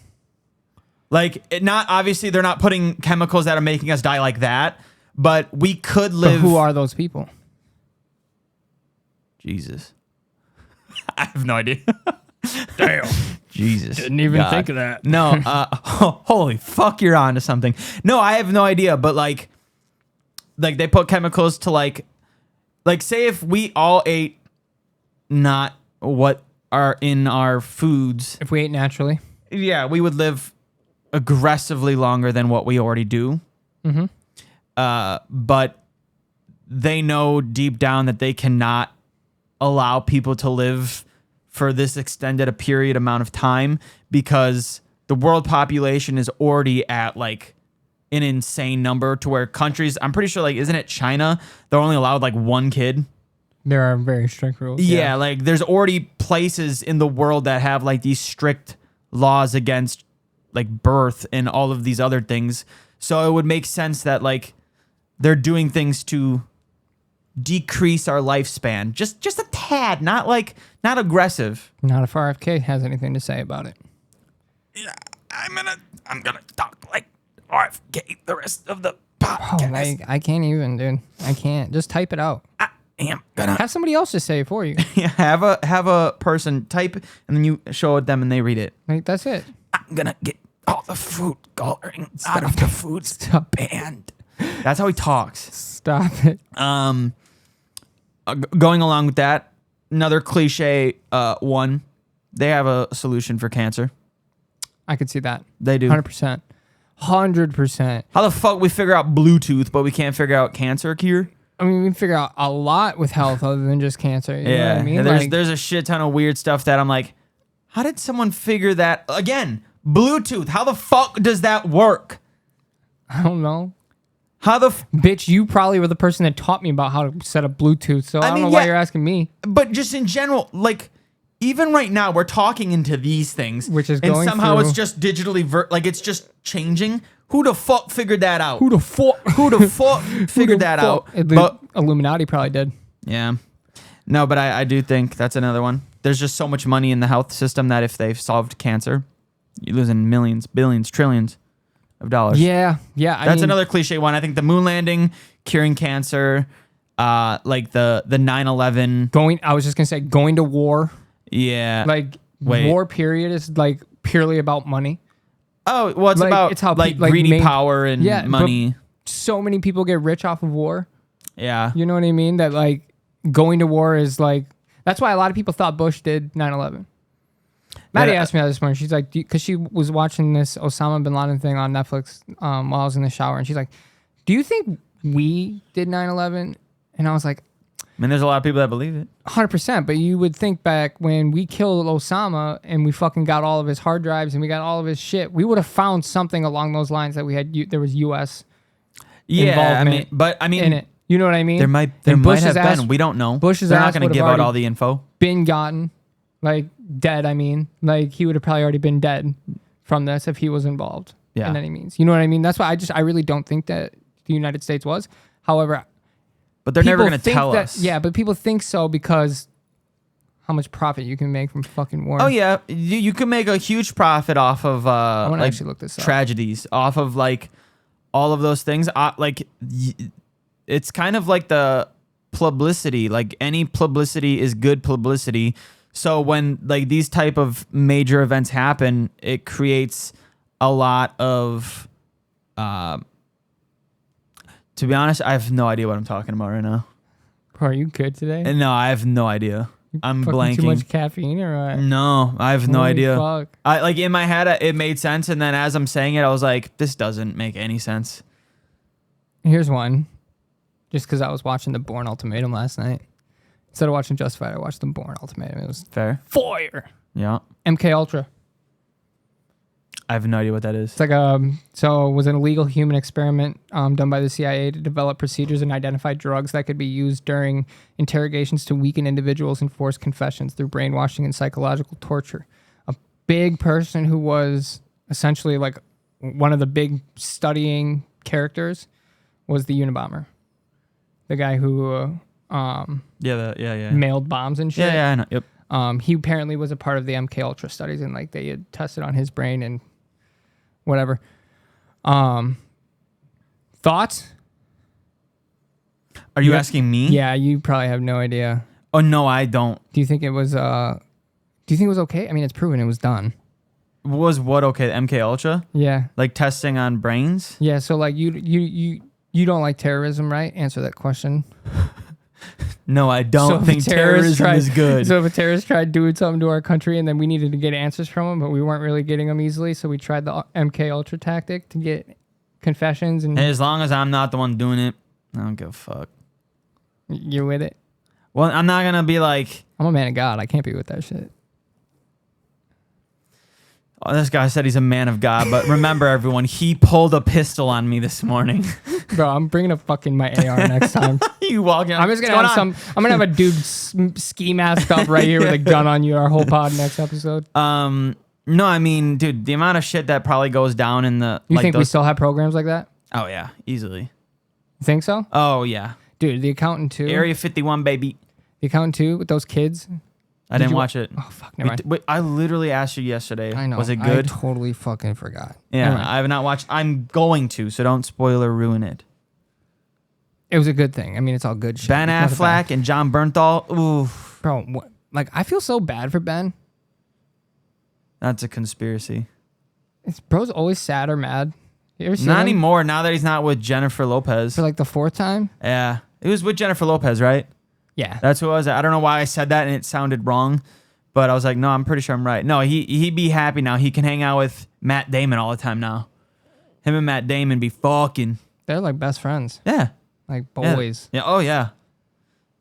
Like, obviously they're not putting chemicals that are making us die like that, but we could live... But who are those people? Jesus. I have no idea. Damn. Jesus. Didn't even think of that. No, holy fuck, you're onto something. No, I have no idea, but like they put chemicals to like say if we all ate not what are in our foods, If we ate naturally. yeah, we would live aggressively longer than what we already do. Mm-hmm. But they know deep down that they cannot allow people to live for this extended a period amount of time because the world population is already at like an insane number to where countries, I'm pretty sure, like, isn't it China? They're only allowed like one kid. There are very strict rules. Yeah, like there's already places in the world that have like these strict laws against like birth and all of these other things. So it would make sense that like they're doing things to decrease our lifespan. Just a tad, not aggressive. Not if RFK has anything to say about it. Yeah, I'm gonna talk like RFK the rest of the Oh, podcast. I can't even, dude. I can't. Just type it out. I am gonna Have somebody else just say it for you. have a person type and then you show it them and they read it. Like, that's it. I'm gonna get all the food coloring out of the food Stop. band. That's how he talks. Stop it. Going along with that, another cliche one. They have a solution for cancer. I could see that. They do. 100%. 100%. How the fuck we figure out Bluetooth, but we can't figure out cancer cure? I mean, we can figure out a lot with health other than just cancer. You know what I mean? There's a shit ton of weird stuff that I'm like, how did someone figure that? Again, Bluetooth. How the fuck does that work? I don't know. How the Bitch, you probably were the person that taught me about how to set up Bluetooth, so I don't mean, know why yeah. you're asking me. But just in general, like, even right now, we're talking into these things, Which is and going somehow through- it's just digitally, like it's just changing. Who the fuck figured that out? Who the fuck? Who the fuck figured that out? But Illuminati probably did. yeah, no, but I do think that's another one. There's just so much money in the health system that if they've solved cancer, you're losing millions, billions, trillions of dollars. Yeah. That's another cliche one. I think the moon landing, curing cancer, like the 9/11. I was just gonna say going to war. Yeah. Like Wait. war period is like purely about money. Oh, well, it's Like, about it's how like like greedy main- power and Yeah, but- money. So many people get rich off of war. Yeah. You know what I mean? That like going to war is like that's why a lot of people thought Bush did 9/11. Maddie asked me that this morning. She's like, because she was watching this Osama bin Laden thing on Netflix while I was in the shower, and she's like, "Do you think we did 9/11?" And I was like, I mean, there's a lot of people that believe it. 100%. But you would think back when we killed Osama and we fucking got all of his hard drives and we got all of his shit, we would have found something along those lines that we had. There was U.S. Yeah, I mean, in it. You know what I mean? there might And have Bush's ass been. We don't know. Bush's They're not ass going to would have give out already all the info. been gotten, like dead. I mean, like he would have probably already been dead from this if he was involved Yeah. in any means. You know what I mean? That's why I really don't think that the United States was. However, But they're never people going to think tell that- us. Yeah, but people think so because how much profit you can make from fucking war. Oh yeah, you can make a huge profit off of wanna like actually look this up. tragedies, off of like all of those things. It's kind of like the publicity. Like any publicity is good publicity. So when like these type of major events happen, it creates a lot of. To be honest, I have no idea what I'm talking about right now. Bro, are you good today? And no, I have no idea. I'm Fucking blanking. Too much caffeine or what? No, I have no Holy idea. fuck. I like in my head it made sense, and then as I'm saying it, I was like, "This doesn't make any sense." Here's one. Just because I was watching The Bourne Ultimatum last night. Instead of watching Justified, I watched The Bourne Ultimatum. It was Fair. fire. Yeah, MK Ultra. I have no idea what that is. It's like so it was an illegal human experiment done by the CIA to develop procedures and identify drugs that could be used during interrogations to weaken individuals and force confessions through brainwashing and psychological torture. A big person who was essentially like one of the big studying characters was the Unabomber, the guy who Yeah. mailed bombs and shit. Yeah, I know. Yep. He apparently was a part of the MK Ultra studies, and like they had tested on his brain and whatever. Thoughts? Are you Yeah. asking me? Yeah, you probably have no idea. Oh no, I don't. Do you think it was? Do you think it was okay? I mean, it's proven it was done. Was what okay? MK Ultra, Yeah, like testing on brains. yeah. So like you don't like terrorism, right? Answer that question. No, I don't if think a terrorist terrorism is good. So if a terrorist tried doing something to our country and then we needed to get answers from him, but we weren't really getting them easily, so we tried the MK Ultra tactic to get confessions. And As long as I'm not the one doing it, I don't give a fuck. you're with it. Well, I'm not gonna be like, I'm a man of God. I can't be with that shit. oh, this guy said he's a man of God, but remember, everyone, he pulled a pistol on me this morning. Bro, I'm bringing up fucking my AR next time. You walking? I'm just gonna have I'm gonna have a dude ski mask up right here with a gun on you. Our whole pod next episode. No, I mean, dude, the amount of shit that probably goes down in the. You think we still have programs like that? Oh yeah, easily. You think so? Oh yeah, dude. The Accountant 2. Area 51, baby. The Accountant 2 with those kids. I didn't watch it. Oh fuck, never mind. Wait, I literally asked you yesterday. I know. Was it good? I totally fucking forgot. Yeah, I have not watched. I'm going to, so don't spoil or ruin it. It was a good thing. I mean, it's all good shit. Ben Affleck and John Bernthal. Ooh, bro. What? Like, I feel so bad for Ben. that's a conspiracy. Bro's always sad or mad. You ever seen Not him? anymore. Now that he's not with Jennifer Lopez. For like the 4th time. Yeah, it was with Jennifer Lopez, right? Yeah. That's who it was. I don't know why I said that and it sounded wrong, but I was like, no, I'm pretty sure I'm right. No, he'd be happy now. He can hang out with Matt Damon all the time now. Him and Matt Damon be fucking. They're like best friends. Yeah. Like boys. Yeah. Oh yeah.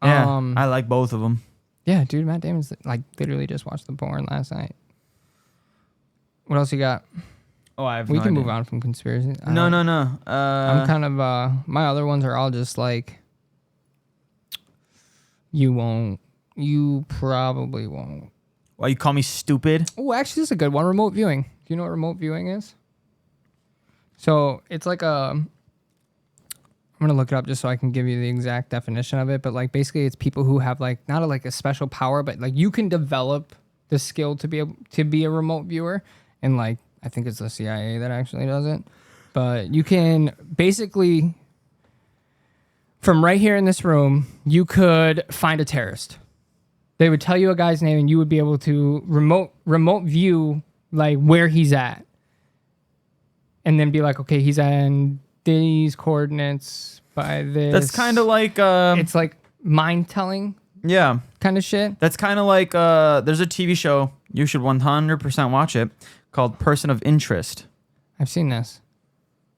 Yeah. Um, I like both of them. Yeah, dude. Matt Damon's like literally just watched The Bourne last night. What else you got? Oh, I have. We no can idea. move on from conspiracy. No. I'm kind of my other ones are all just like you won't. You probably won't. Why you call me stupid? Oh, actually, this is a good one. Remote viewing. Do you know what remote viewing is? So it's like I'm gonna look it up just so I can give you the exact definition of it. But like basically, it's people who have like not like a special power, but like you can develop the skill to be a remote viewer. And like I think it's the CIA that actually does it. But you can basically from right here in this room, you could find a terrorist. They would tell you a guy's name, and you would be able to remote view like where he's at, and then be like, okay, he's in these coordinates by this. That's kind of like it's like mind telling. Yeah, kind of shit. That's kind of like there's a TV show you should 100% watch it called Person of Interest. I've seen this.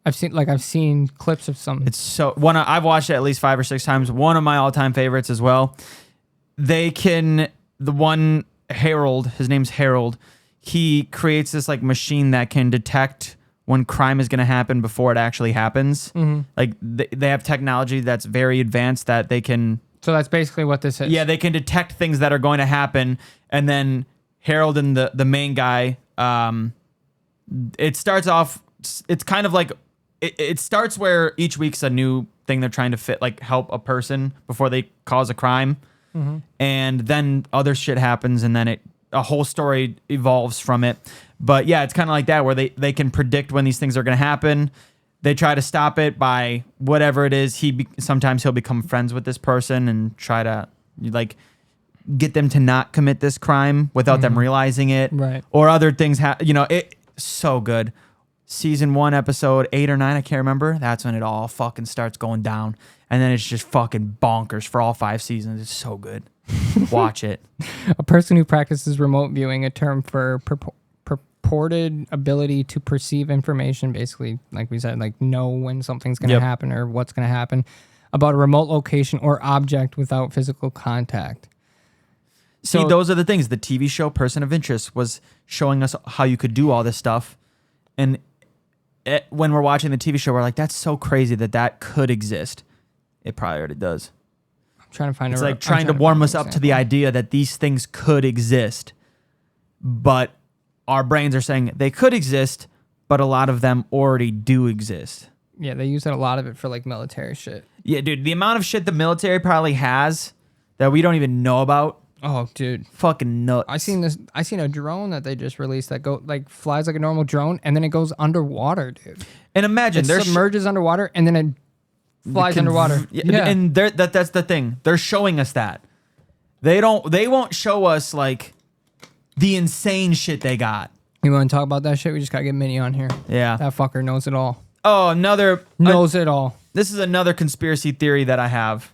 I've seen clips of some. It's so I've watched it at least 5 or 6 times. One of my all-time favorites as well. The one Harold, his name's Harold. He creates this like machine that can detect when crime is going to happen before it actually happens. Mm-hmm. Like they have technology that's very advanced that they can. So that's basically what this is. Yeah, they can detect things that are going to happen, and then Harold and the main guy. It starts off. It's kind of like it starts where each week's a new thing they're trying to fit, like help a person before they cause a crime. Mm-hmm. And then other shit happens, and then a whole story evolves from it. But yeah, it's kind of like that, where they can predict when these things are going to happen. They try to stop it by whatever it is. Sometimes he'll become friends with this person and try to like get them to not commit this crime without them realizing it. Right. Or other things. It's so good. Season 1, episode 8 or 9, I can't remember. That's when it all fucking starts going down. And then it's just fucking bonkers for all 5 seasons. It's so good. Watch it. A person who practices remote viewing, a term for purported ability to perceive information, basically, like we said, like know when something's going to happen or what's going to happen about a remote location or object without physical contact. See, those are the things. The TV show Person of Interest was showing us how you could do all this stuff. And when we're watching the TV show, we're like, that's so crazy that could exist. It probably already does. I'm trying to find It's like trying to warm us up to the idea that these things could exist. But our brains are saying they could exist, but a lot of them already do exist. Yeah, they use a lot of it for like military shit. Yeah, dude, the amount of shit the military probably has that we don't even know about. Oh, dude. Fucking nuts. I seen a drone that they just released that flies like a normal drone, and then it goes underwater, dude. And imagine it submerges underwater and then it flies underwater. Yeah. And that's the thing. They're showing us that. They won't show us like the insane shit they got. You want to talk about that shit? We just gotta get Minnie on here. Yeah. That fucker knows it all. Oh, knows it all. This This is another conspiracy theory that I have.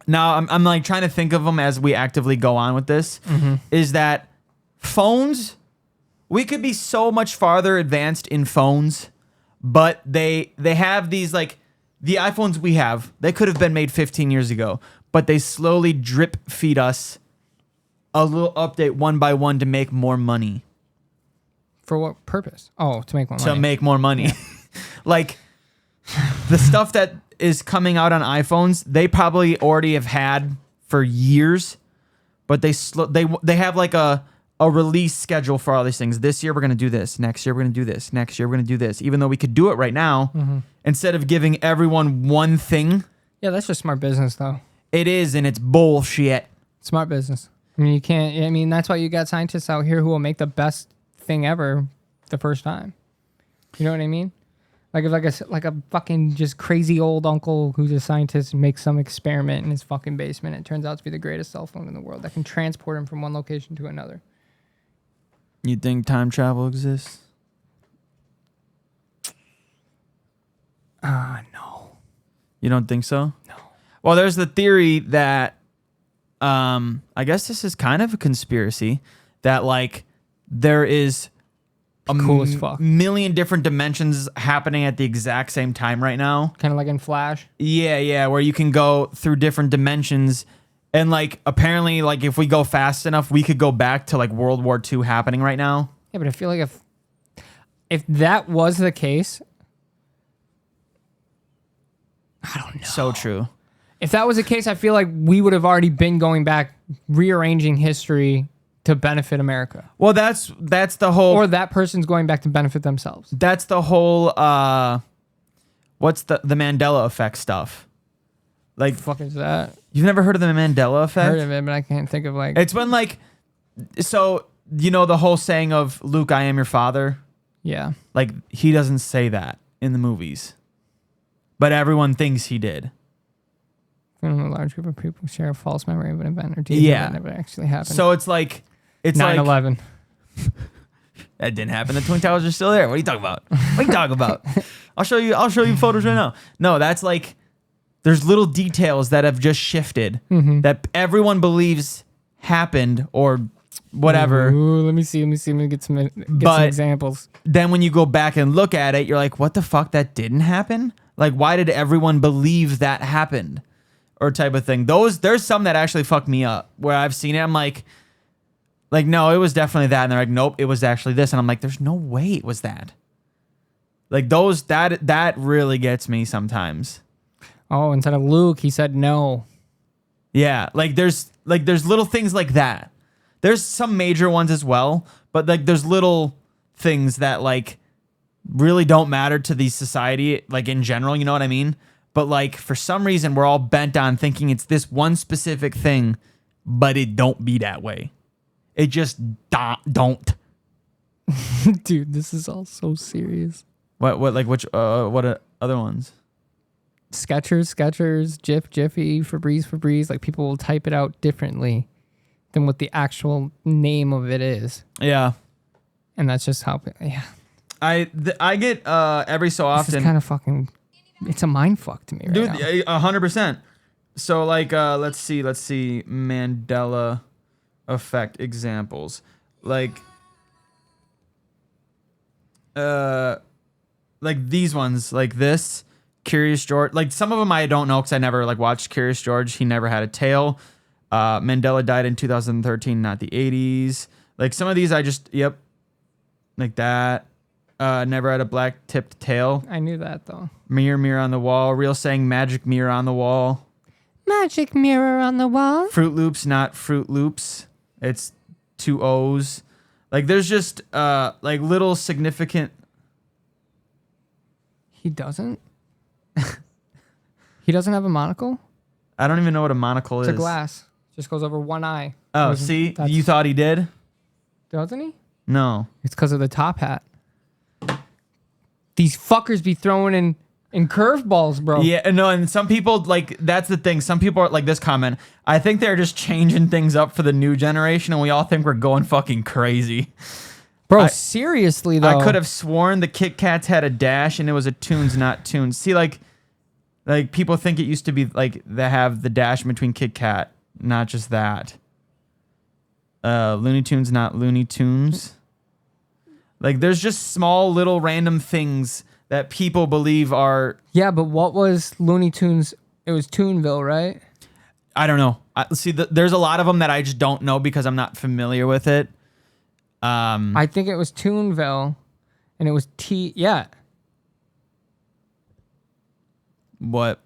now I'm like trying to think of them as we actively go on with this, is that phones, we could be so much farther advanced in phones, but they have these, like, the iPhones we have, they could have been made 15 years ago, but they slowly drip feed us a little update one by one to make more money. For what purpose? Oh, to make more To money. make more money. Yeah. Like, the stuff that is coming out on iPhones, they probably already have had for years, but they have like a release schedule for all these things. This year we're going to do this. Next year we're going to do this. Next year we're going to do this. Even though we could do it right now, instead of giving everyone one thing. Yeah, that's just smart business, though. It is, and it's bullshit. Smart business. I mean, you can't. I mean, that's why you got scientists out here who will make the best thing ever the first time. You know what I mean? Like if like a fucking just crazy old uncle who's a scientist makes some experiment in his fucking basement. It turns out to be the greatest cell phone in the world that can transport him from one location to another. You think time travel exists? No. You don't think so? No. Well, there's the theory that, I guess this is kind of a conspiracy, that like there is Cool as fuck. million different dimensions happening at the exact same time right now. Kind of like in Flash. Yeah, where you can go through different dimensions. And like apparently, like if we go fast enough, we could go back to like World War II happening right now. Yeah, but I feel like if that was the case, I don't know. So true. If that was the case, I feel like we would have already been going back, rearranging history to benefit America. Well, that's the whole. Or that person's going back to benefit themselves. That's the whole. What's the Mandela effect stuff? Like, The fuck is that? You've never heard of the Mandela effect? Heard of it, but I can't think of like. It's when like, so you know the whole saying of Luke, I am your father. Yeah. Like he doesn't say that in the movies, but everyone thinks he did. When a large group of people share a false memory of an event or deed Yeah. that never actually happened. So it's like 9/11. That didn't happen. The Twin Towers are still there. What are you talking about? What are you talking about? I'll show you photos right now. No, that's like there's little details that have just shifted that everyone believes happened or whatever. Ooh, let me see. Let me get some examples. Then when you go back and look at it, you're like, what the fuck? That didn't happen? Like, why did everyone believe that happened? Or type of thing. There's some that actually fuck me up where I've seen it. I'm like, no, it was definitely that. And they're like, nope, it was actually this. And I'm like, there's no way it was that. Like that really gets me sometimes. Oh, instead of Luke, he said no. Yeah. Like there's little things like that. There's some major ones as well, but like there's little things that like really don't matter to the society, like in general, you know what I mean? But like for some reason we're all bent on thinking it's this one specific thing, but it don't be that way. It just don't. Dude, this is all so serious. What are other ones? Skechers, Jiffy, Febreze. Like people will type it out differently than what the actual name of it is. Yeah. And that's just how. Yeah. I get every so often. This is kind of fucking. It's a mind fuck to me right Dude, now. 100%. So like let's see Mandela effect examples. Like these ones, like this Curious George. Like some of them I don't know because I never like watched Curious George. He never had a tail. Mandela died in 2013, not the 80s. Like some of these I just like that. Never had a black tipped tail. I knew that though. Mirror, mirror on the wall. Real saying, magic mirror on the wall. Magic mirror on the wall. Fruit Loops, not Fruit Loops. It's 2 O's. Like there's just like little significant. He doesn't. He doesn't have a monocle. I don't even know what a monocle is. It's a glass. Just goes over one eye. Oh, see, you thought he did? Doesn't he? No. It's because of the top hat. These fuckers be throwing in curveballs, bro. Yeah, no, and some people, like, that's the thing. Some people are like this comment. I think they're just changing things up for the new generation, and we all think we're going fucking crazy. Bro, seriously, though. I could have sworn the Kit Kats had a dash, and it was a Tunes, not Tunes. See, like Like, people think it used to be like they have the dash in between Kit Kat. Not just that. Looney Tunes, not Looney Tunes. Like, there's just small little random things that people believe are... Yeah, but what was Looney Tunes? It was Toonville, right? I don't know. See, there's a lot of them that I just don't know because I'm not familiar with it. I think it was Toonville, and it was Yeah. What?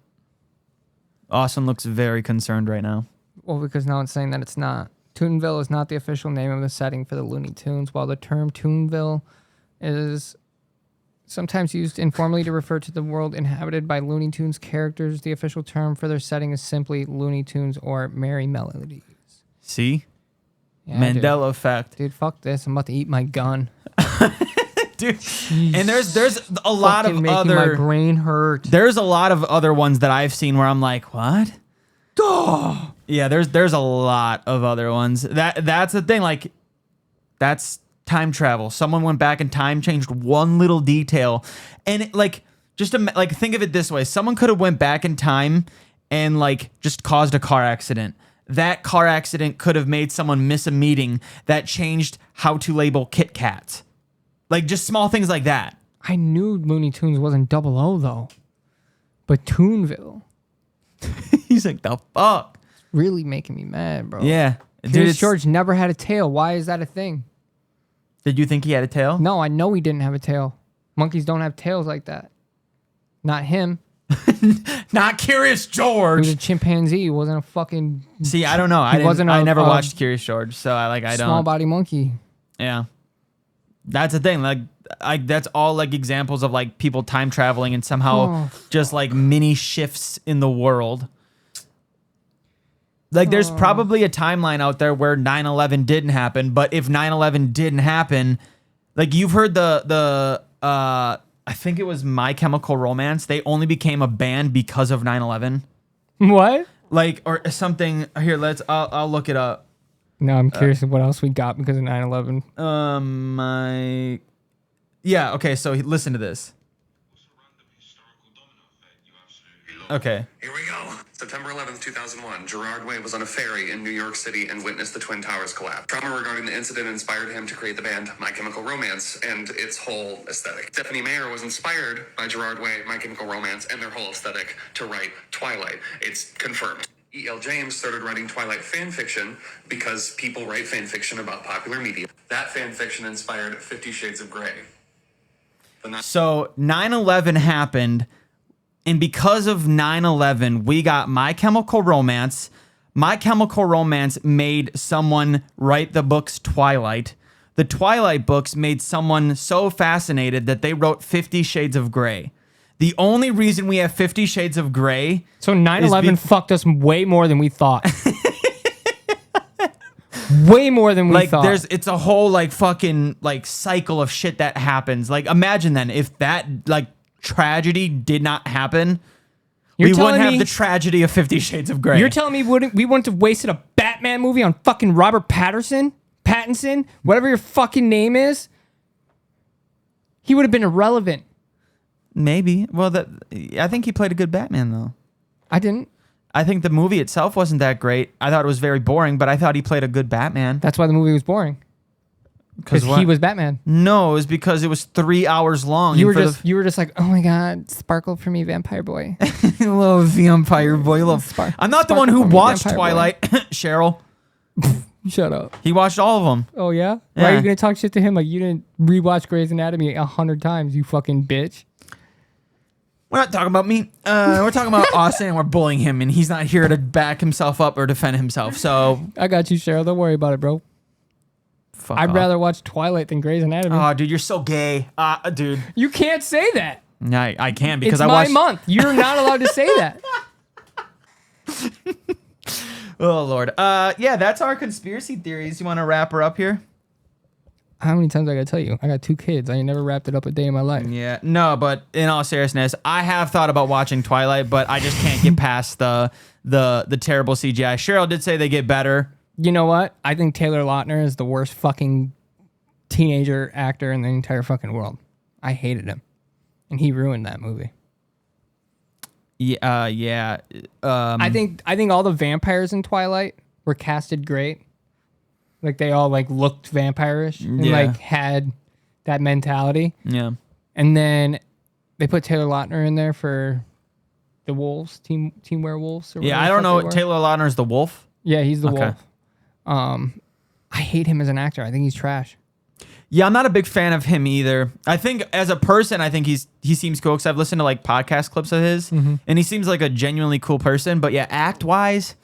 Austin looks very concerned right now. Well, because now it's saying that it's not. Toonville is not the official name of the setting for the Looney Tunes, while the term Toonville is sometimes used informally to refer to the world inhabited by Looney Tunes characters. The official term for their setting is simply Looney Tunes or Merry Melodies. See? Yeah, Mandela effect. Dude, fuck this. I'm about to eat my gun. Dude. And there's a lot of making other... my brain hurt. There's a lot of other ones that I've seen where I'm like, what? Oh. Yeah, there's a lot of other ones. That's the thing. Like, that's time travel. Someone went back in time, changed one little detail, and think of it this way: someone could have went back in time and like just caused a car accident. That car accident could have made someone miss a meeting that changed how to label Kit Kats. Like, just small things like that. I knew Looney Tunes wasn't 00 though, but Toonville. He's like, the fuck. Really making me mad, bro. Yeah. Curious George never had a tail. Why is that a thing? Did you think he had a tail? No, I know he didn't have a tail. Monkeys don't have tails like that. Not him. Not Curious George. He was a chimpanzee. He wasn't a fucking... See, I don't know. I never watched Curious George, so I don't... Small body monkey. Yeah. That's the thing. Like, that's all like examples of like people time traveling and somehow just like mini shifts in the world. Like, there's probably a timeline out there where 9/11 didn't happen, but if 9/11 didn't happen, like, you've heard I think it was My Chemical Romance. They only became a band because of 9/11. What? Like, or something. Here, I'll look it up. No, I'm curious what else we got because of 9/11. Yeah, okay, so listen to this. Okay. Here we go. September 11th, 2001. Gerard Way was on a ferry in New York City and witnessed the Twin Towers collapse. Trauma regarding the incident inspired him to create the band My Chemical Romance and its whole aesthetic. Stephanie Meyer was inspired by Gerard Way, My Chemical Romance, and their whole aesthetic to write Twilight. It's confirmed. E.L. James started writing Twilight fan fiction because people write fan fiction about popular media. That fan fiction inspired 50 Shades of Grey. So 9/11 happened, and because of 9/11, we got My Chemical Romance. My Chemical Romance made someone write the books Twilight. The Twilight books made someone so fascinated that they wrote 50 Shades of Grey. The only reason we have 50 Shades of Grey... So 9/11 fucked us way more than we thought. Way more than we thought. It's a whole like fucking like cycle of shit that happens. Like, imagine then if that like tragedy did not happen, we wouldn't have the tragedy of 50 Shades of Grey. You're telling me we wouldn't have wasted a Batman movie on fucking Robert Pattinson, whatever your fucking name is? He would have been irrelevant. Maybe. Well, I think he played a good Batman though. I didn't. I think the movie itself wasn't that great. I thought it was very boring, but I thought he played a good Batman. That's why the movie was boring. Because he was Batman. No, it was because it was 3 hours long. You were just like, oh my god, sparkle for me, Vampire Boy. Love Vampire Boy. I'm not the one who watched Twilight, Cheryl. Shut up. He watched all of them. Oh yeah? Why are you gonna talk shit to him like you didn't rewatch Grey's Anatomy 100 times? You fucking bitch. We're not talking about me. We're talking about Austin, and we're bullying him, and he's not here to back himself up or defend himself. So I got you, Cheryl. Don't worry about it, bro. I'd rather watch Twilight than Grey's Anatomy. Oh, dude, you're so gay, dude. You can't say that. I can't because it's my month. You're not allowed to say that. Oh Lord. Yeah, that's our conspiracy theories. You want to wrap her up here? How many times I gotta tell you? I got 2 kids. I ain't never wrapped it up a day in my life. Yeah, no, but in all seriousness, I have thought about watching Twilight, but I just can't get past the terrible CGI. Cheryl did say they get better. You know what? I think Taylor Lautner is the worst fucking teenager actor in the entire fucking world. I hated him, and he ruined that movie. Yeah. I think all the vampires in Twilight were casted great. Like they all like looked vampire-ish and Yeah. like had that mentality. Yeah. And then they put Taylor Lautner in there for the wolves, team werewolves. Or Yeah, whatever I the don't fuck know. they were. Taylor Lautner's the wolf. Yeah, he's the Okay. wolf. I hate him as an actor. I think he's trash. Yeah, I'm not a big fan of him either. I think as a person, I think he seems cool because I've listened to like podcast clips of his, and he seems like a genuinely cool person. But yeah, act wise,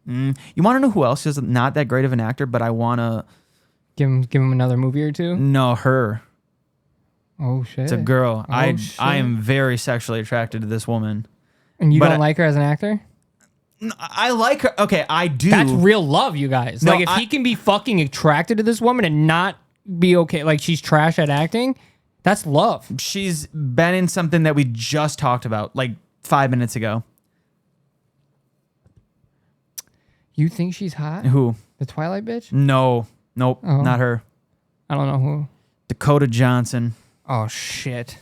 you want to know who else is not that great of an actor? But I want to Give him another movie or two. know her. Oh shit! It's a girl. Oh, shit. I am very sexually attracted to this woman. And you but don't like her as an actor? I like her. Okay, I do. That's real love, you guys. No, Like if he can be fucking attracted to this woman and not be okay, like she's trash at acting, that's love. She's been in something that we just talked about like 5 minutes ago. You think she's hot? Who? The Twilight bitch? No. Nope. Oh. Not her. I don't know who. Dakota Johnson. Oh shit!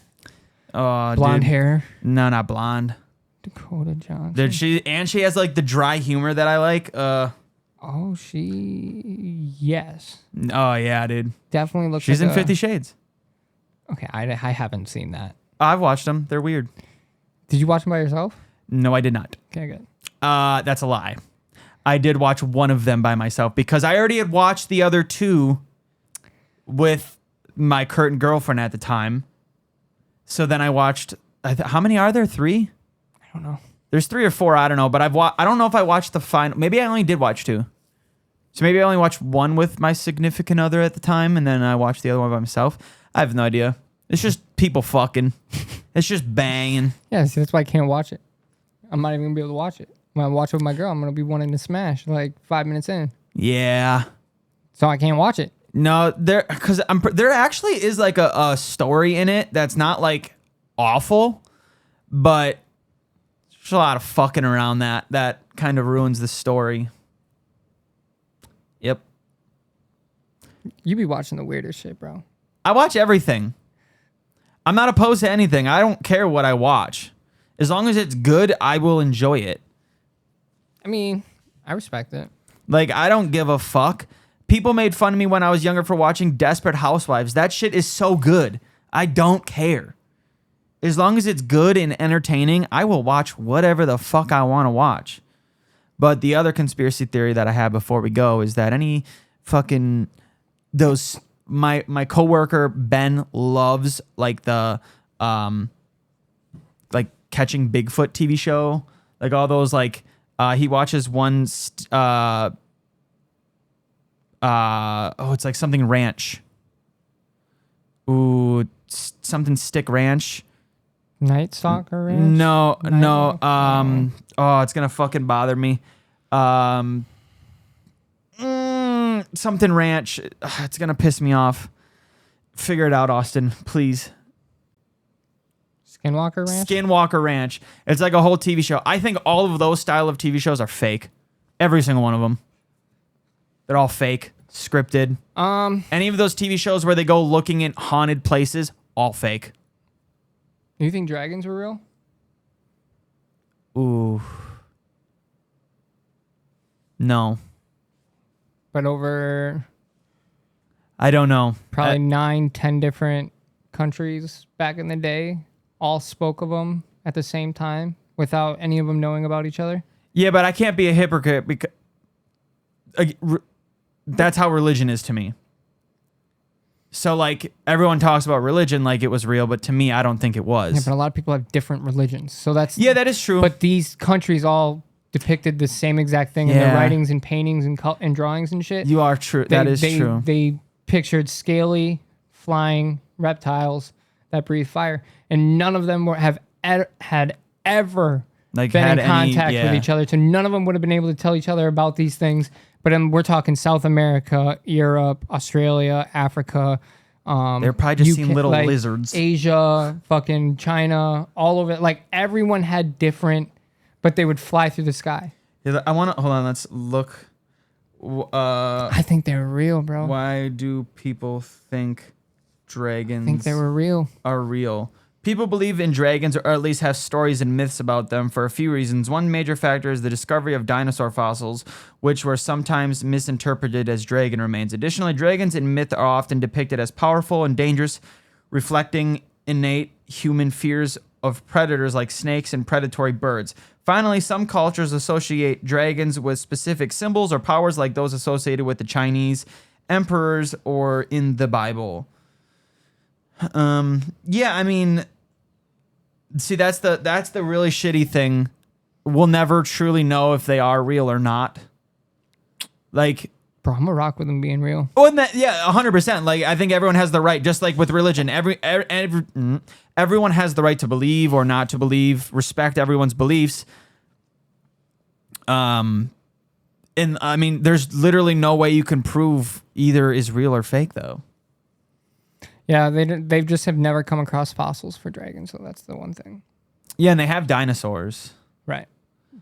Oh, Blonde dude. hair. No, not blonde. Dakota Johnson. Dude, she has like the dry humor that I like. Oh, yes, Oh yeah, dude. definitely looks. She's like in 50 Shades. Okay, I haven't seen that. I've watched them. They're weird. Did you watch them by yourself? No, I did not. Okay, good. That's a lie. I did watch one of them by myself because I already had watched the other two with my current girlfriend at the time. So then I watched. How many are there? 3? I don't know. There's 3 or 4. I don't know, but I don't know if I watched the final. Maybe I only did watch 2. So maybe I only watched one with my significant other at the time, and then I watched the other one by myself. I have no idea. It's just people fucking. It's just banging. Yeah, see, that's why I can't watch it. I'm not even gonna be able to watch it. When I watch it with my girl, I'm gonna be wanting to smash like 5 minutes in, Yeah. so I can't watch it. No, there actually is like a story in it that's not like awful, but there's a lot of fucking around that kind of ruins the story. Yep. You be watching the weirdest shit, bro. I watch everything. I'm not opposed to anything. I don't care what I watch. As long as it's good, I will enjoy it. I mean, I respect it. Like, I don't give a fuck. People made fun of me when I was younger for watching Desperate Housewives. That shit is so good. I don't care. As long as it's good and entertaining, I will watch whatever the fuck I want to watch. But the other conspiracy theory that I have before we go is that any fucking those my coworker Ben loves like the like Catching Bigfoot TV show, like all those like he watches one it's like something ranch. Ooh, something Stick Ranch. Night Stalker Ranch? No. Night- Oh, it's gonna fucking bother me. Something Ranch. It's gonna piss me off. Figure it out, Austin, please. Skinwalker Ranch? Skinwalker Ranch. It's like a whole TV show. I think all of those style of TV shows are fake. Every single one of them. They're all fake, scripted. Any of those TV shows where they go looking at haunted places, all fake. You think dragons were real? Ooh. No. But over I don't know. probably 9-10 different countries back in the day all spoke of them at the same time without any of them knowing about each other. Yeah, but I can't be a hypocrite because that's how religion is to me. So, like, everyone talks about religion like it was real, but to me, I don't think it was. Yeah, but a lot of people have different religions. So that's Yeah, that is true. But these countries all depicted the same exact thing in Yeah. their writings and paintings and and drawings and shit. you are true. That is true. They pictured scaly, flying reptiles that breathe fire, and none of them had ever Like, been had in any- contact with yeah. each other. So none of them would have been able to tell each other about these things. But we're talking South America, Europe, Australia, Africa. They're probably just seeing little like, lizards. Asia, fucking China, all over it. Like everyone had different, but they would fly through the sky. Yeah, I want to hold on. Let's look. I think they were real, bro. Why do people think dragons I think they were real. are real? People believe in dragons, or at least have stories and myths about them for a few reasons. One major factor is the discovery of dinosaur fossils, which were sometimes misinterpreted as dragon remains. Additionally, dragons in myth are often depicted as powerful and dangerous, reflecting innate human fears of predators like snakes and predatory birds. Finally, some cultures associate dragons with specific symbols or powers like those associated with the Chinese emperors or in the Bible. Yeah, I mean, see, that's the really shitty thing. We'll never truly know if they are real or not. Like, Bro, I'm a rock with them being real. oh, and that, yeah, 100%. Like, I think everyone has the right, just like with religion, everyone has the right to believe or not to believe, respect everyone's beliefs. And I mean, there's literally no way you can prove either is real or fake, though. Yeah, they just have never come across fossils for dragons, so that's the one thing. Yeah, and they have dinosaurs. Right.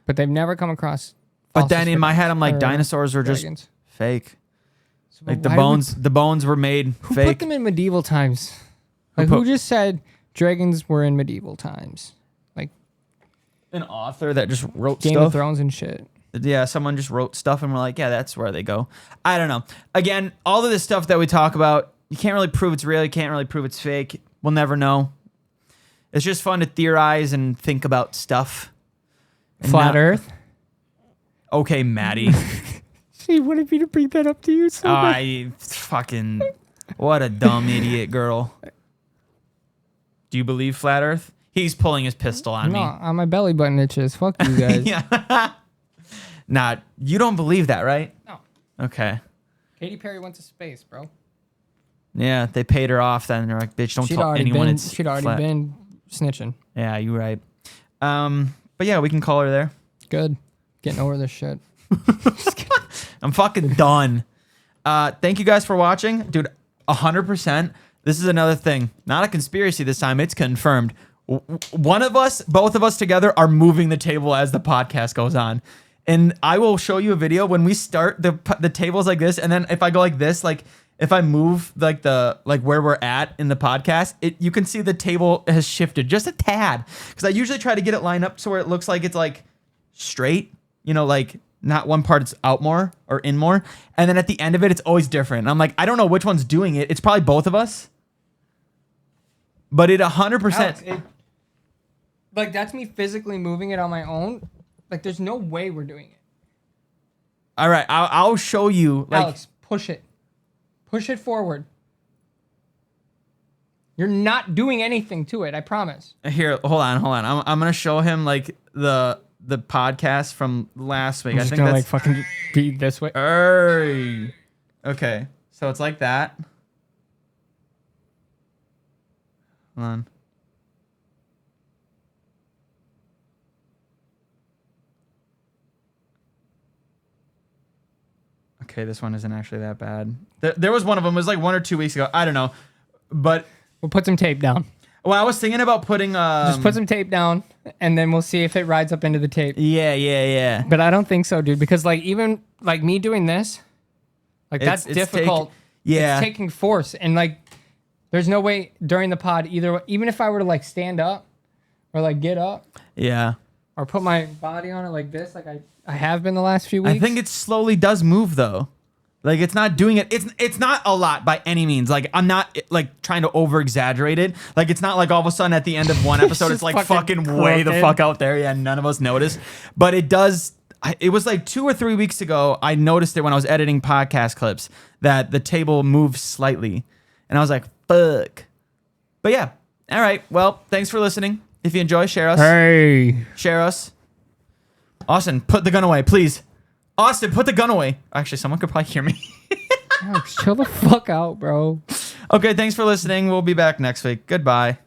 But they've never come across But fossils then in for my head, I'm like, for dinosaurs are just dragons. fake. So Like why would- the bones were made Who fake. put them in medieval times? Like, Who who put- just said dragons were in medieval times? Like An author that just wrote Game stuff. of Thrones and shit. Yeah, someone just wrote stuff and we're like, yeah, that's where they go. I don't know. Again, all of this stuff that we talk about, you can't really prove it's real. You can't really prove it's fake. We'll never know. It's just fun to theorize and think about stuff. And Flat not- Earth. Okay, Maddie. She wanted me to bring that up to you. So bad. I fucking... What a dumb idiot girl. Do you believe Flat Earth? He's pulling his pistol on No, me. on my belly button itches. Fuck you guys. Yeah. Nah, you don't believe that, right? No. Okay. Katy Perry went to space, bro. Yeah, they paid her off then. They're like, bitch, don't She'd tell already anyone been. it's She'd already flat. been snitching. Yeah, you're right. But yeah, we can call her there. Good. Getting over this shit. I'm fucking done. Thank you guys for watching. Dude, 100%. This is another thing. Not a conspiracy this time. It's confirmed. One of us, both of us together, are moving the table as the podcast goes on. And I will show you a video when we start the tables like this. And then if I go like this, like if I move like where we're at in the podcast, you can see the table has shifted just a tad. Because I usually try to get it lined up so where it looks like it's like straight, you know, like not one part it's out more or in more. And then at the end of it, it's always different. And I'm like, I don't know which one's doing it. It's probably both of us. But it 100%. Alex, like that's me physically moving it on my own. Like there's no way we're doing it. All right, I'll show you. Like, Alex, push it. Push it forward. You're not doing anything to it, I promise. here, hold on. I'm gonna show him like the podcast from last week. I'm I just think gonna that's like fucking be this way. Okay, so it's like that. Hold on. Okay, this one isn't actually that bad. There was one of them. It was like 1 or 2 weeks ago. I don't know, but We'll put some tape down. well, I was thinking about putting. Just put some tape down, and then we'll see if it rides up into the tape. Yeah. But I don't think so, dude. Because like even like me doing this, like that's It's difficult. yeah. It's taking force, and like there's no way during the pod either. Even if I were to like stand up or like get up Yeah. or put my body on it like this, like I have been the last few weeks. I think it slowly does move though. Like it's not doing it. It's not a lot by any means. Like I'm not like trying to over exaggerate it. Like it's not like all of a sudden at the end of one episode it's just like fucking fucking way the crooked. fuck out there. Yeah, none of us noticed. But it does. It was like 2 or 3 weeks ago. I noticed it when I was editing podcast clips that the table moved slightly, and I was like, "Fuck." But yeah. All right. Well, thanks for listening. If you enjoy, share us. Hey. Share us. Austin, put the gun away, please. Austin, put the gun away. Actually, someone could probably hear me. Alex, chill the fuck out, bro. Okay, thanks for listening. We'll be back next week. Goodbye.